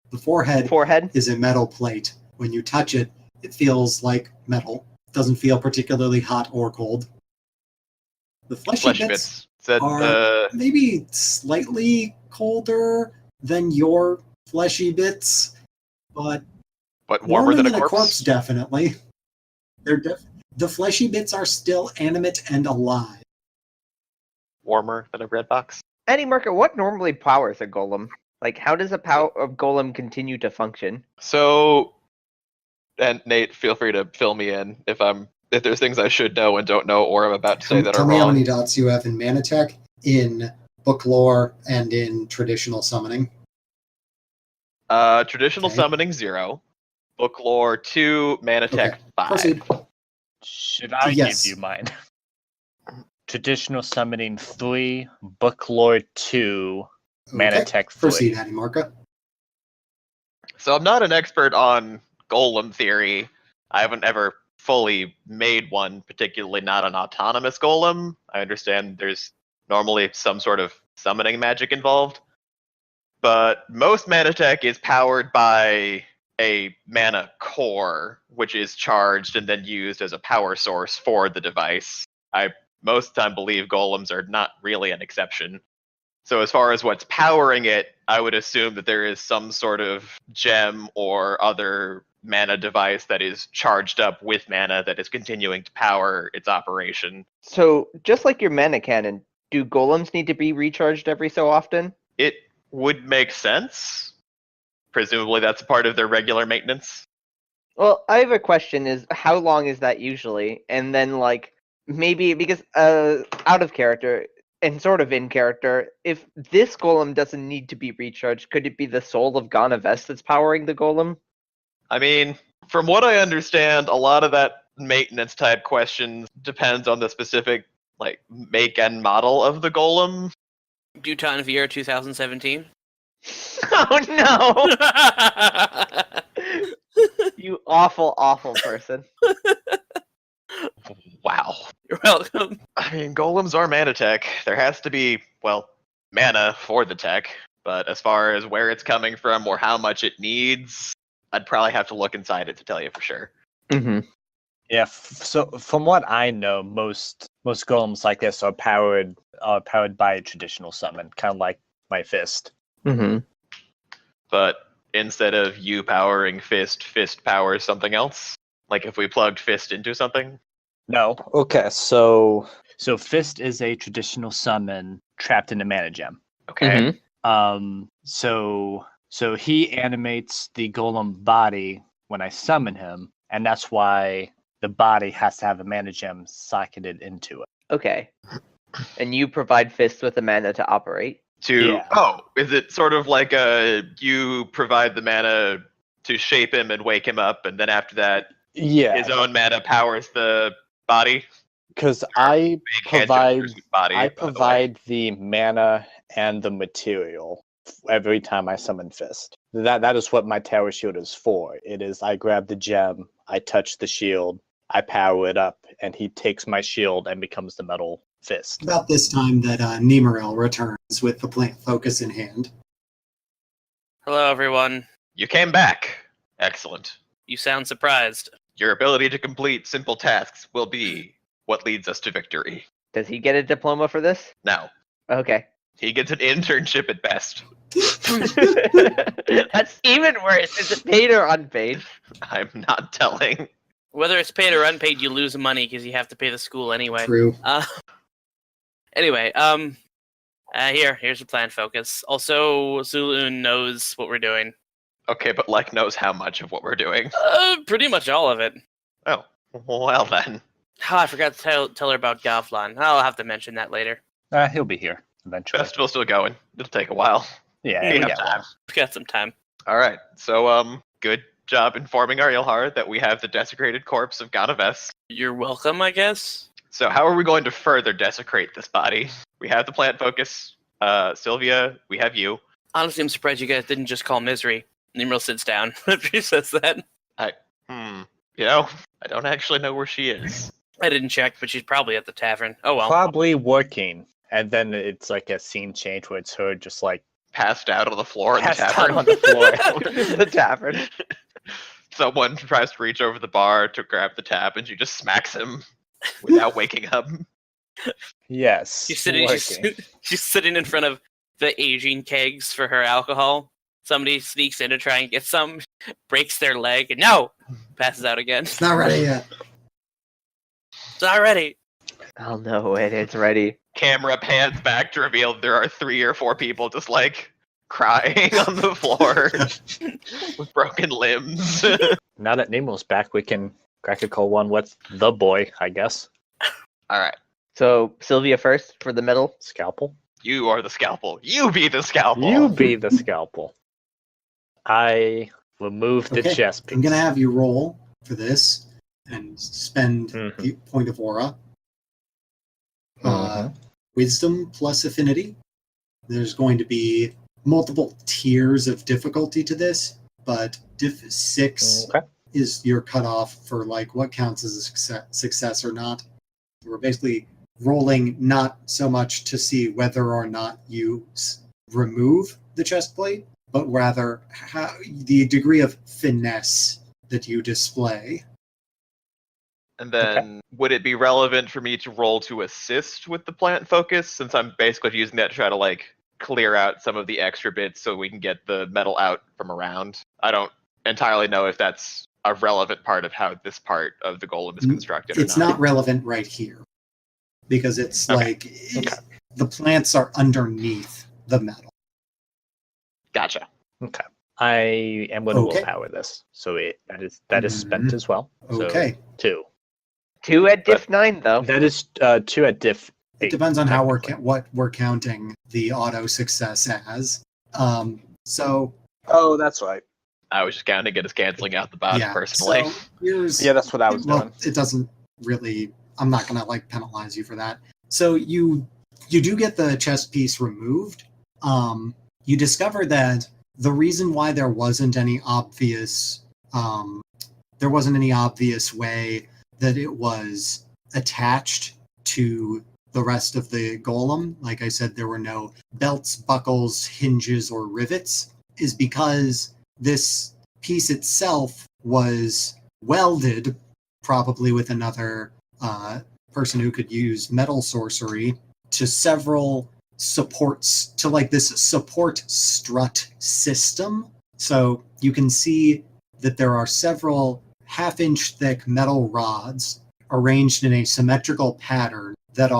The forehead Forehead. is a metal plate. When you touch it, it feels like metal. It doesn't feel particularly hot or cold. The fleshy Fleshy bits bits. Said, are maybe slightly colder than your fleshy bits, but what, warmer than a corpse? definitely. The fleshy bits are still animate and alive. Warmer than a bread box? Eddie Marker, what normally powers a golem? Like, how does a golem continue to function? So, and Nate, feel free to fill me in if there's things I should know and don't know, or I'm about to say that Tell are me how wrong. many dots you have in mana tech, in book lore and in traditional summoning? Traditional Okay. summoning 0, book lore 2, mana tech Okay, 5. proceed. Should I Yes. give you mine? Traditional summoning 3, book lore 2, mana Okay, tech 3. proceed, Animarca. So I'm not an expert on golem theory. I haven't ever fully made one, particularly not an autonomous golem. I understand there's normally some sort of summoning magic involved. But most mana tech is powered by a mana core, which is charged and then used as a power source for the device. I most of the time believe golems are not really an exception. So as far as what's powering it, I would assume that there is some sort of gem or other mana device that is charged up with mana that is continuing to power its operation. So, just like your mana cannon, do golems need to be recharged every so often? It would make sense. Presumably that's a part of their regular maintenance. Well, I have a question: is how long is that usually? And then, like, maybe because out of character and sort of in character, if this golem doesn't need to be recharged, could it be the soul of Ganavess that's powering the golem? I mean, from what I understand, a lot of that maintenance type questions depends on the specific like make and model of the golem. Duton of year 2017. Oh no! You awful, awful person. Wow. You're welcome. I mean, golems are mana tech. There has to be, well, mana for the tech. But as far as where it's coming from or how much it needs, I'd probably have to look inside it to tell you for sure. Mm-hmm. Yeah, so from what I know, most golems like this are powered by a traditional summon, kind of like my fist. Mm-hmm. But instead of you powering fist powers something else. Like if we plugged fist into something. No. Okay, so fist is a traditional summon trapped in a mana gem. Okay. Mm-hmm. So he animates the golem body when I summon him, and that's why the body has to have a mana gem socketed into it. Okay. And you provide fists with the mana to operate. Yeah. Oh, is it sort of like you provide the mana to shape him and wake him up, and then after that, Yeah, his own mana powers the body? because I Big hand gestures with body, by the way. provide the mana and the material every time I summon fist. That is what my tower shield is for. It is I grab the gem, I touch the shield, I power it up, and he takes my shield and becomes the metal fist. About this time that Nemeril returns with the plant focus in hand. Hello, everyone. You came back. Excellent. You sound surprised. Your ability to complete simple tasks will be what leads us to victory. Does he get a diploma for this? Now, Okay. he gets an internship at best. That's even worse. Is it paid or unpaid? I'm not telling. Whether it's paid or unpaid, you lose money because you have to pay the school anyway. True. Anyway, here's the plan focus. Also, Zulun knows what we're doing. Okay, but Lek knows how much of what we're doing. Pretty much all of it. Oh, well then. Oh, I forgot to tell her about Gavlan. I'll have to mention that later. He'll be here eventually. Festival's still going. It'll take a while. Yeah, We we have got time. We've got some time. All right. So, good job informing Arielhar that we have the desecrated corpse of Ganavess. You're welcome, I guess. So, how are we going to further desecrate this body? We have the plant focus. Sylvia, we have you. Honestly, I'm surprised you guys didn't just call Misery. Nimril sits down after he says that. You know, I don't actually know where she is. I didn't check, but she's probably at the tavern. Oh well. Probably working, and then it's like a scene change where it's her just like Passed out on the floor in the passed out tavern. on the floor. The tavern. Someone tries to reach over the bar to grab the tab, and she just smacks him without waking up. Yes, She's sitting. She's sitting in front of the aging kegs for her alcohol. Somebody sneaks in to try and get some, breaks their leg, and passes out again. It's not ready yet. It's not ready. I'll know when it's ready. Camera pans back to reveal there are 3 or 4 people just like crying on the floor with broken limbs. Now that Nemo's back, we can crack a cold one with the boy, I guess. All right. So Sylvia first for the metal. Scalpel. You are the scalpel. You be the scalpel. You be the scalpel. I remove the Okay, chest piece. I'm going to have you roll for this and spend the point of aura. Wisdom plus affinity. There's going to be multiple tiers of difficulty to this, but diff 6 is your cutoff for like what counts as a success or not. We're basically rolling not so much to see whether or not you remove the chest plate, but rather the degree of finesse that you display. And then, would it be relevant for me to roll to assist with the plant focus, since I'm basically using that to try to like clear out some of the extra bits so we can get the metal out from around? I don't entirely know if that's a relevant part of how this part of the golem is constructed. It's not relevant right here because it's the plants are underneath the metal. Gotcha. Okay. I am going to willpower this, so that is spent as well. Okay. So 2 at diff 9 though. That is 2 at diff 8. It depends on how what we're counting the auto success as. So. Oh, that's right. I was just counting it as canceling out the boss personally. So that's what I was doing. It doesn't really. I'm not gonna like penalize you for that. So you do get the chest piece removed. You discover that the reason why there wasn't any obvious way that it was attached to the rest of the golem, like I said, there were no belts, buckles, hinges, or rivets, is because this piece itself was welded, probably with another person who could use metal sorcery, to several supports, to like this support strut system. So you can see that there are several half-inch thick metal rods arranged in a symmetrical pattern that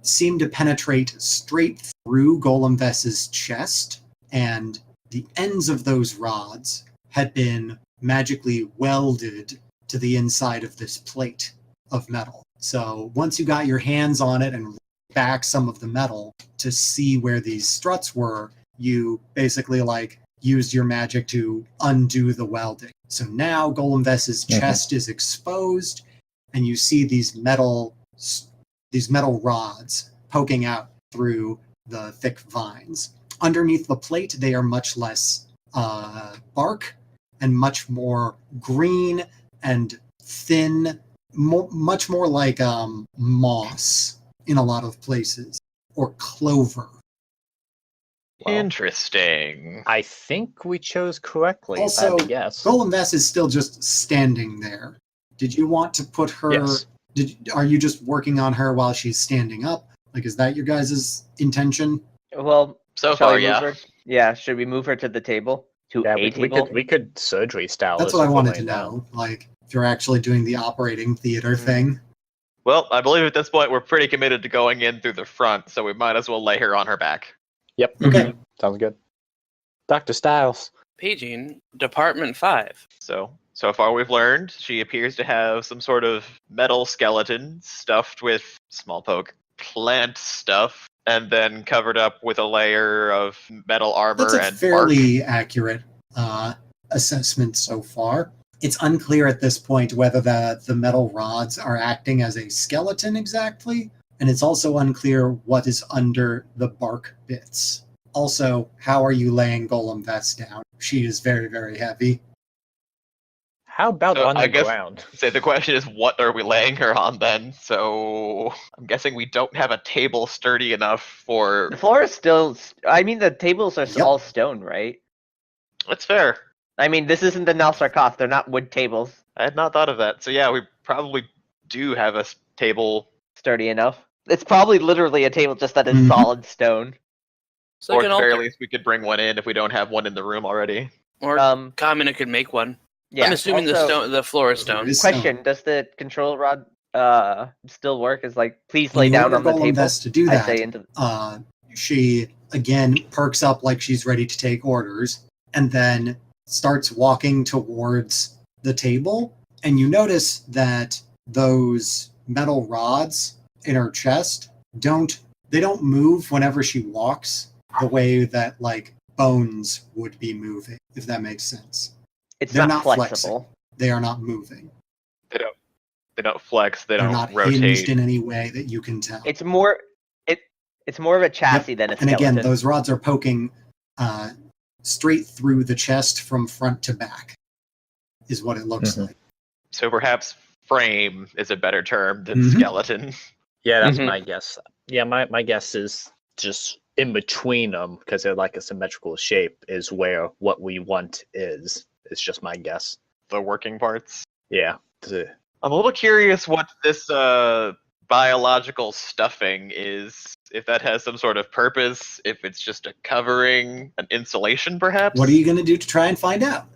seem to penetrate straight through Ganavess's chest, and the ends of those rods had been magically welded to the inside of this plate of metal. So once you got your hands on it and back some of the metal to see where these struts were, you basically like used your magic to undo the welding. So now Ganavess's chest is exposed, and you see these metal rods poking out through the thick vines. Underneath the plate, they are much less bark and much more green and thin, much more like moss in a lot of places, or clover. Well, interesting. I think we chose correctly. Also, yes. Ganavess is still just standing there. Did you want to put her? Yes. Are you just working on her while she's standing up? Like, is that your guys' intention? Well, so shall far, we move yeah. her? Yeah, should we move her to the table? We could surgery style. That's this what I if we wanted lay to down. know. Like, if you're actually doing the operating theater thing. Well, I believe at this point we're pretty committed to going in through the front, so we might as well lay her on her back. Yep. Okay. Sounds good. Dr. Styles. Paging Department 5. So far we've learned she appears to have some sort of metal skeleton stuffed with small poke plant stuff, and then covered up with a layer of metal armor That's a and fairly accurate assessment so far. It's unclear at this point whether the metal rods are acting as a skeleton exactly, and it's also unclear what is under the bark bits. Also, how are you laying Ganavess down? She is very, very heavy. How about So on I the guess- ground? So the question is, what are we laying her on then? So I'm guessing we don't have a table sturdy enough for. The floor is still. I mean, the tables are Yep. all stone, right? That's fair. I mean, this isn't the Nalsarkoth. They're not wood tables. I had not thought of that. So yeah, we probably do have a table, Sturdy enough. It's probably literally a table just that is Mhm. solid stone. So or like at an the very altar. least we could bring one in if we don't have one in the room already. Or Kamina could make one. Yeah. I'm assuming also, the floor is stone. Is Question: stone. does the control rod still work? Is like, please When lay you down order on the table. Ganavess to do I that, say into. she again perks up like she's ready to take orders, and then starts walking towards the table. And you notice that those metal rods in her chest don't move whenever she walks the way that like bones would be moving, if that makes sense. They're not flexible. Flexing. They are not moving. They don't flex. They're not rotate. hinged in any way that you can tell. It's more of a chassis than a skeleton. And again, those rods are poking straight through the chest from front to back, is what it looks like. So perhaps frame is a better term than skeleton. Yeah, that's my guess. Yeah, my guess is just in between them, because they're like a symmetrical shape, is where what we want is. It's just my guess. The working parts. Yeah. I'm a little curious what this biological stuffing is. If that has some sort of purpose, if it's just a covering, an insulation, perhaps? What are you going to do to try and find out?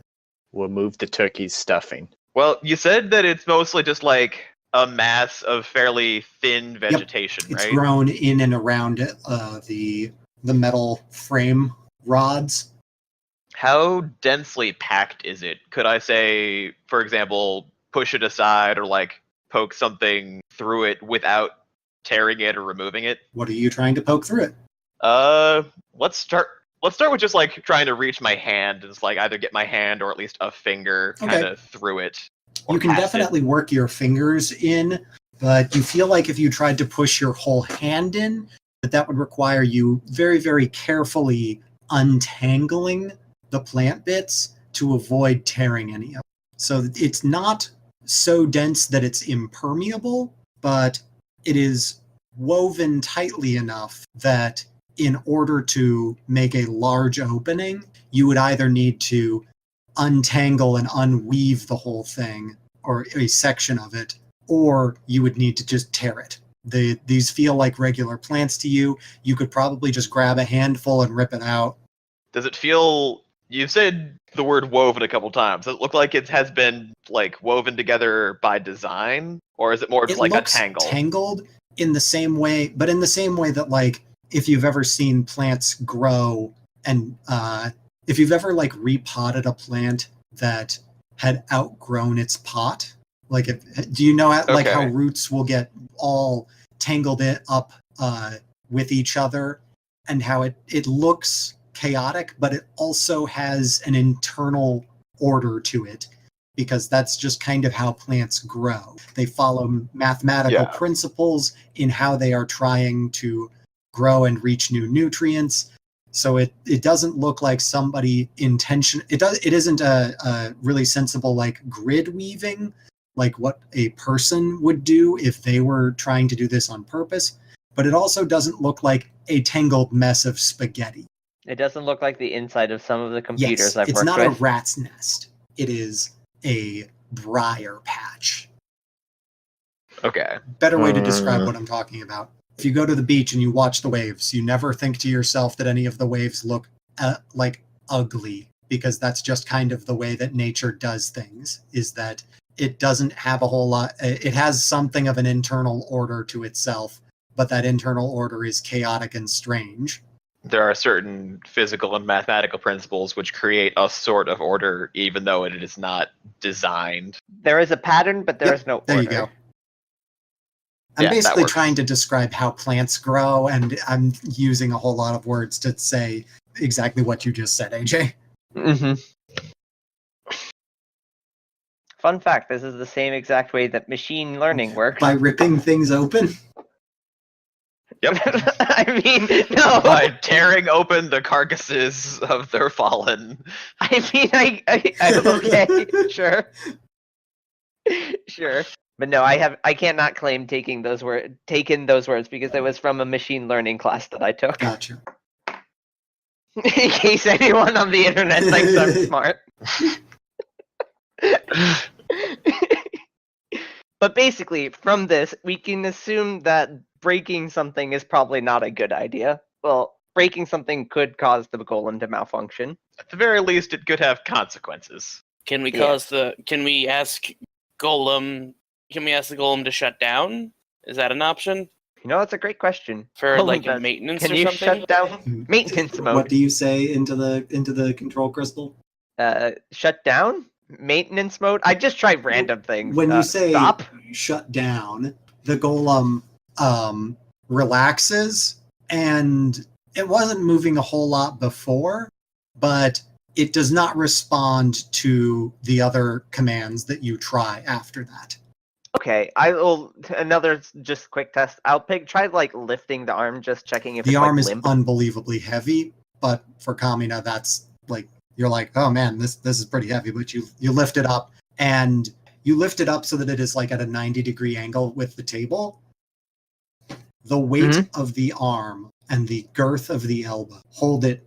We'll move the turkey's stuffing. Well, you said that it's mostly just like a mass of fairly thin vegetation, It's right? grown in and around the metal frame rods. How densely packed is it? Could I say, for example, push it aside or like poke something through it without tearing it or removing it? What are you trying to poke through it? Let's start with just like trying to reach my hand and just like either get my hand or at least a finger kind of through it. You can definitely work your fingers in, but you feel like if you tried to push your whole hand in, that would require you very, very carefully untangling the plant bits to avoid tearing any of them. So it's not so dense that it's impermeable, but it is woven tightly enough that in order to make a large opening, you would either need to untangle and unweave the whole thing or a section of it, or you would need to just tear it. These feel like regular plants to you. You could probably just grab a handful and rip it out. Does it feel... You've said the word woven a couple times. Does it look like it has been like woven together by design? Or is it more just like a tangle? Tangled in the same way, but in the same way that like if you've ever seen plants grow and if you've ever like repotted a plant that had outgrown its pot, like do you know like how roots will get all tangled it up with each other and how it looks chaotic, but it also has an internal order to it, because that's just kind of how plants grow. They follow mathematical principles in how they are trying to grow and reach new nutrients. So it doesn't look like somebody it isn't a really sensible like grid weaving, like what a person would do if they were trying to do this on purpose. But it also doesn't look like a tangled mess of spaghetti. It doesn't look like the inside of some of the computers I've worked with. It's not a rat's nest. It is a briar patch. Okay. Better way to describe what I'm talking about. If you go to the beach and you watch the waves, you never think to yourself that any of the waves look like ugly, because that's just kind of the way that nature does things, is that it doesn't have a whole lot. It has something of an internal order to itself, but that internal order is chaotic and strange. There are certain physical and mathematical principles which create a sort of order, even though it is not designed. There is a pattern, but there is no order. There you go. I'm basically trying to describe how plants grow, and I'm using a whole lot of words to say exactly what you just said, AJ. Mm-hmm. Fun fact, this is the same exact way that machine learning works. By ripping things open? Yep. I mean, no. By tearing open the carcasses of their fallen. I mean, I okay, sure. Sure. But no, I cannot claim taken those words because it was from a machine learning class that I took. Gotcha. In case anyone on the internet thinks I'm smart. But basically, from this, we can assume that breaking something is probably not a good idea. Well, breaking something could cause the golem to malfunction. At the very least, it could have consequences. Can we ask the golem to shut down? Is that an option? You know, that's a great question. For like maintenance or something? Can you shut down maintenance mode? What do you say into the control crystal? Shut down? Maintenance mode? I just try random things. When you say stop, shut down, the golem relaxes, and it wasn't moving a whole lot before, but it does not respond to the other commands that you try after that. Okay, I will. Another just quick test. I'll try like lifting the arm, just checking if The it's arm like is limp. unbelievably heavy, but for Kamina, that's like, you're like, oh man, this is pretty heavy, but you lift it up, and you lift it up so that it is like at a 90-degree angle with the table. The weight of the arm and the girth of the elbow hold it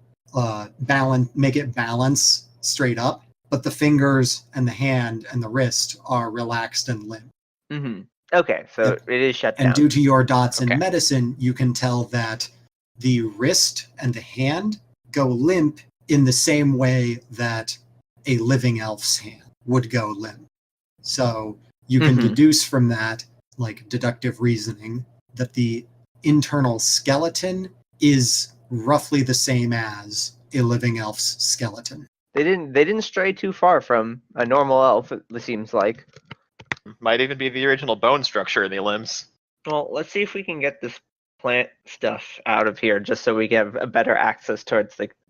make it balance straight up, but the fingers and the hand and the wrist are relaxed and limp. Okay, so Yep. it is shut down. And due to your dots Okay. in medicine, you can tell that the wrist and the hand go limp in the same way that a living elf's hand would go limp. So you can deduce from that, like deductive reasoning, that the internal skeleton is roughly the same as a living elf's skeleton. They didn't stray too far from a normal elf, it seems like. Might even be the original bone structure in the limbs. Well, let's see if we can get this plant stuff out of here, just so we get a better access to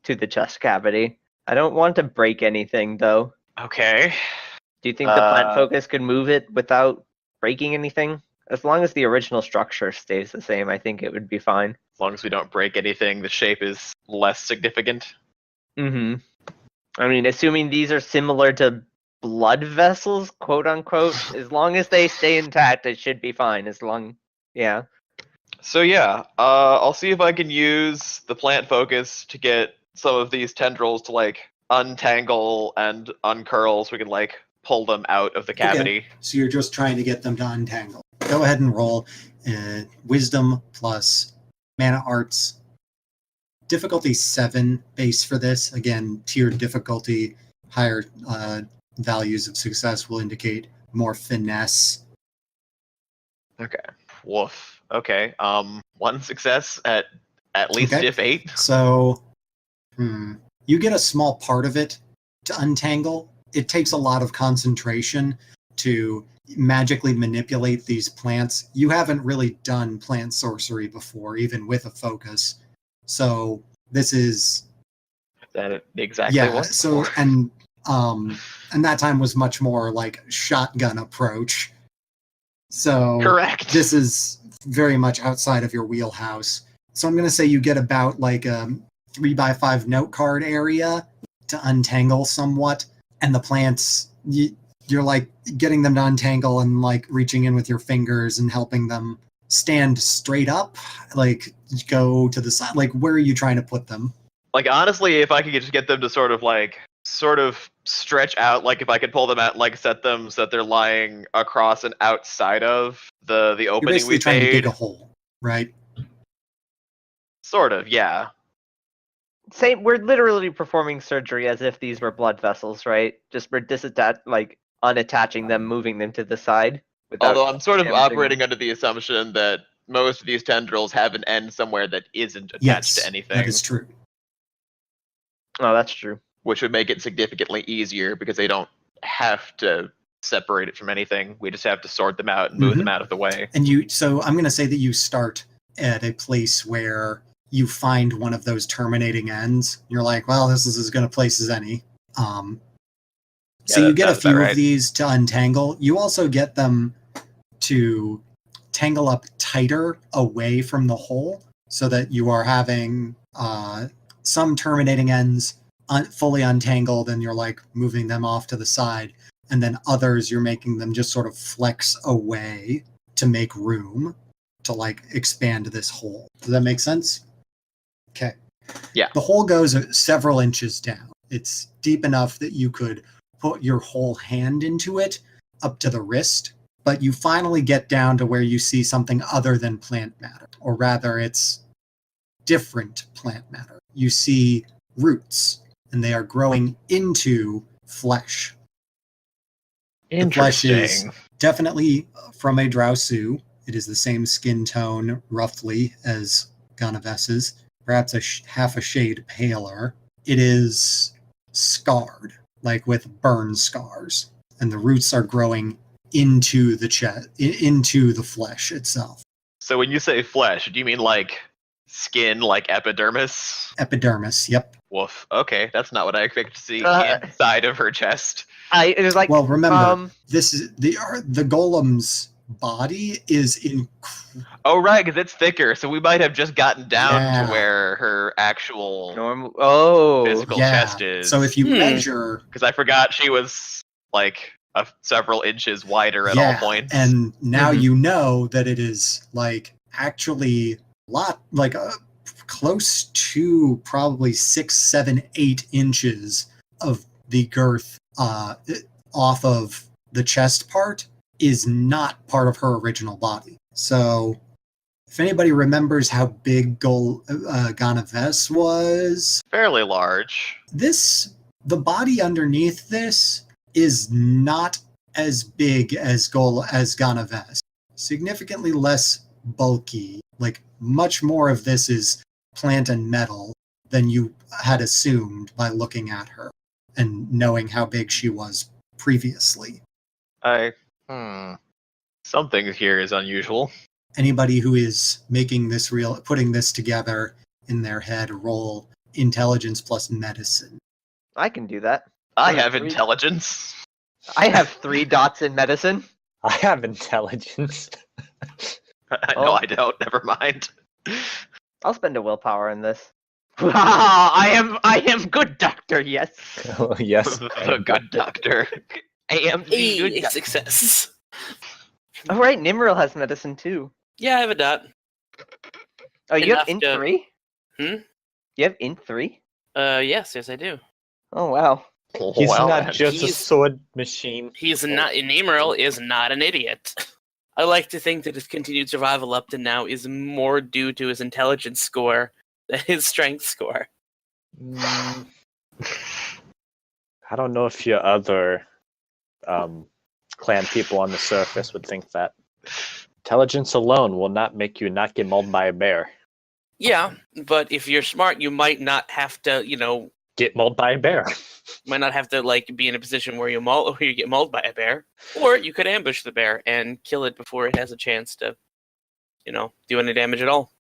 the chest cavity. I don't want to break anything, though. Okay. Do you think the plant focus could move it without breaking anything? As long as the original structure stays the same, I think it would be fine. As long as we don't break anything, the shape is less significant. I mean, assuming these are similar to blood vessels, quote unquote, as long as they stay intact, it should be fine. Yeah. So yeah, I'll see if I can use the plant focus to get some of these tendrils to like untangle and uncurl, so we can like pull them out of the cavity. Okay. So you're just trying to get them to untangle. Go ahead and roll wisdom plus mana arts. Difficulty 7 base for this. Again, tiered difficulty, higher values of success will indicate more finesse. Okay. Woof. Okay. One success at least Okay. diff 8. So you get a small part of it to untangle. It takes a lot of concentration to magically manipulate these plants. You haven't really done plant sorcery before, even with a focus. So this is That exactly what. So and that time was much more like shotgun approach. So Correct. This is very much outside of your wheelhouse. So I'm going to say you get about like a 3x5 note card area to untangle somewhat, and the plants, you're like getting them to untangle and like reaching in with your fingers and helping them stand straight up, like go to the side. Like, where are you trying to put them? Like, honestly, if I could just get them to sort of stretch out, like if I could pull them out, like set them so that they're lying across and outside of the You're opening basically we trying to dig made. a hole, right? Sort of, yeah. We're literally performing surgery as if these were blood vessels, right? Just we're unattaching them, moving them to the side. Although I'm sort of damaging operating them. under the assumption that most of these tendrils have an end somewhere that isn't attached to anything. That is true. Oh, that's true. Which would make it significantly easier because they don't have to separate it from anything. We just have to sort them out and move them out of the way. And so I'm going to say that you start at a place where you find one of those terminating ends. You're like, well, this is as good a place as any. So you get a few of these to untangle. You also get them to tangle up tighter away from the hole so that you are having some terminating ends fully untangled and you're like moving them off to the side. And then others, you're making them just sort of flex away to make room to like expand this hole. Does that make sense? Okay. Yeah. The hole goes several inches down. It's deep enough that you could put your whole hand into it up to the wrist, but you finally get down to where you see something other than plant matter, or rather it's different plant matter. You see roots, and they are growing into flesh. The flesh is definitely from a Drausu. It is the same skin tone, roughly, as Ganavess's, perhaps half a shade paler. It is scarred, like with burn scars, and the roots are growing into the chest, into the flesh itself. So when you say flesh, do you mean like skin, like epidermis? Epidermis, yep. Woof. Okay, that's not what I expected to see Uh, inside of her chest. It was like, Well, remember, this is the golem's body is in. Oh right, because it's thicker, so we might have just gotten down Yeah. to where her actual normal. Oh, physical Yeah. chest is. So if you Hmm. measure, because I forgot she was like several inches wider at all points. and now Mhm. you know that it is like actually a lot, like close to probably 6, 7, 8 inches of the girth off of the chest part is not part of her original body. So if anybody remembers how big Ganavess was, fairly large. the body underneath this is not as big as Ganavess. Significantly less bulky. Like much more of this is plant and metal than you had assumed by looking at her and knowing how big she was previously. Something here is unusual. Anybody who is putting this together in their head, roll intelligence plus medicine. I can do that. I What, have 3? intelligence. I have 3 dots in medicine. I have intelligence. No, I don't. Never mind. I'll spend a willpower in this. I am good doctor. Yes, Oh, yes. The good doctor. I am the good A doctor. success. Oh right, Nimril has medicine too. Yeah, I have a dot. Oh, you have Enough int to- 3? Hmm? You have int 3? Yes, I do. Oh wow. He's Well, not then. just a He's- sword machine. He's not. Nemeril is not an idiot. I like to think that his continued survival up to now is more due to his intelligence score than his strength score. Mm, I don't know if your other clan people on the surface would think that. Intelligence alone will not make you not get mauled by a bear. Yeah, but if you're smart, you might not have to, Get mauled by a bear. might not have to like be in a position where where you get mauled by a bear, or you could ambush the bear and kill it before it has a chance to, do any damage at all.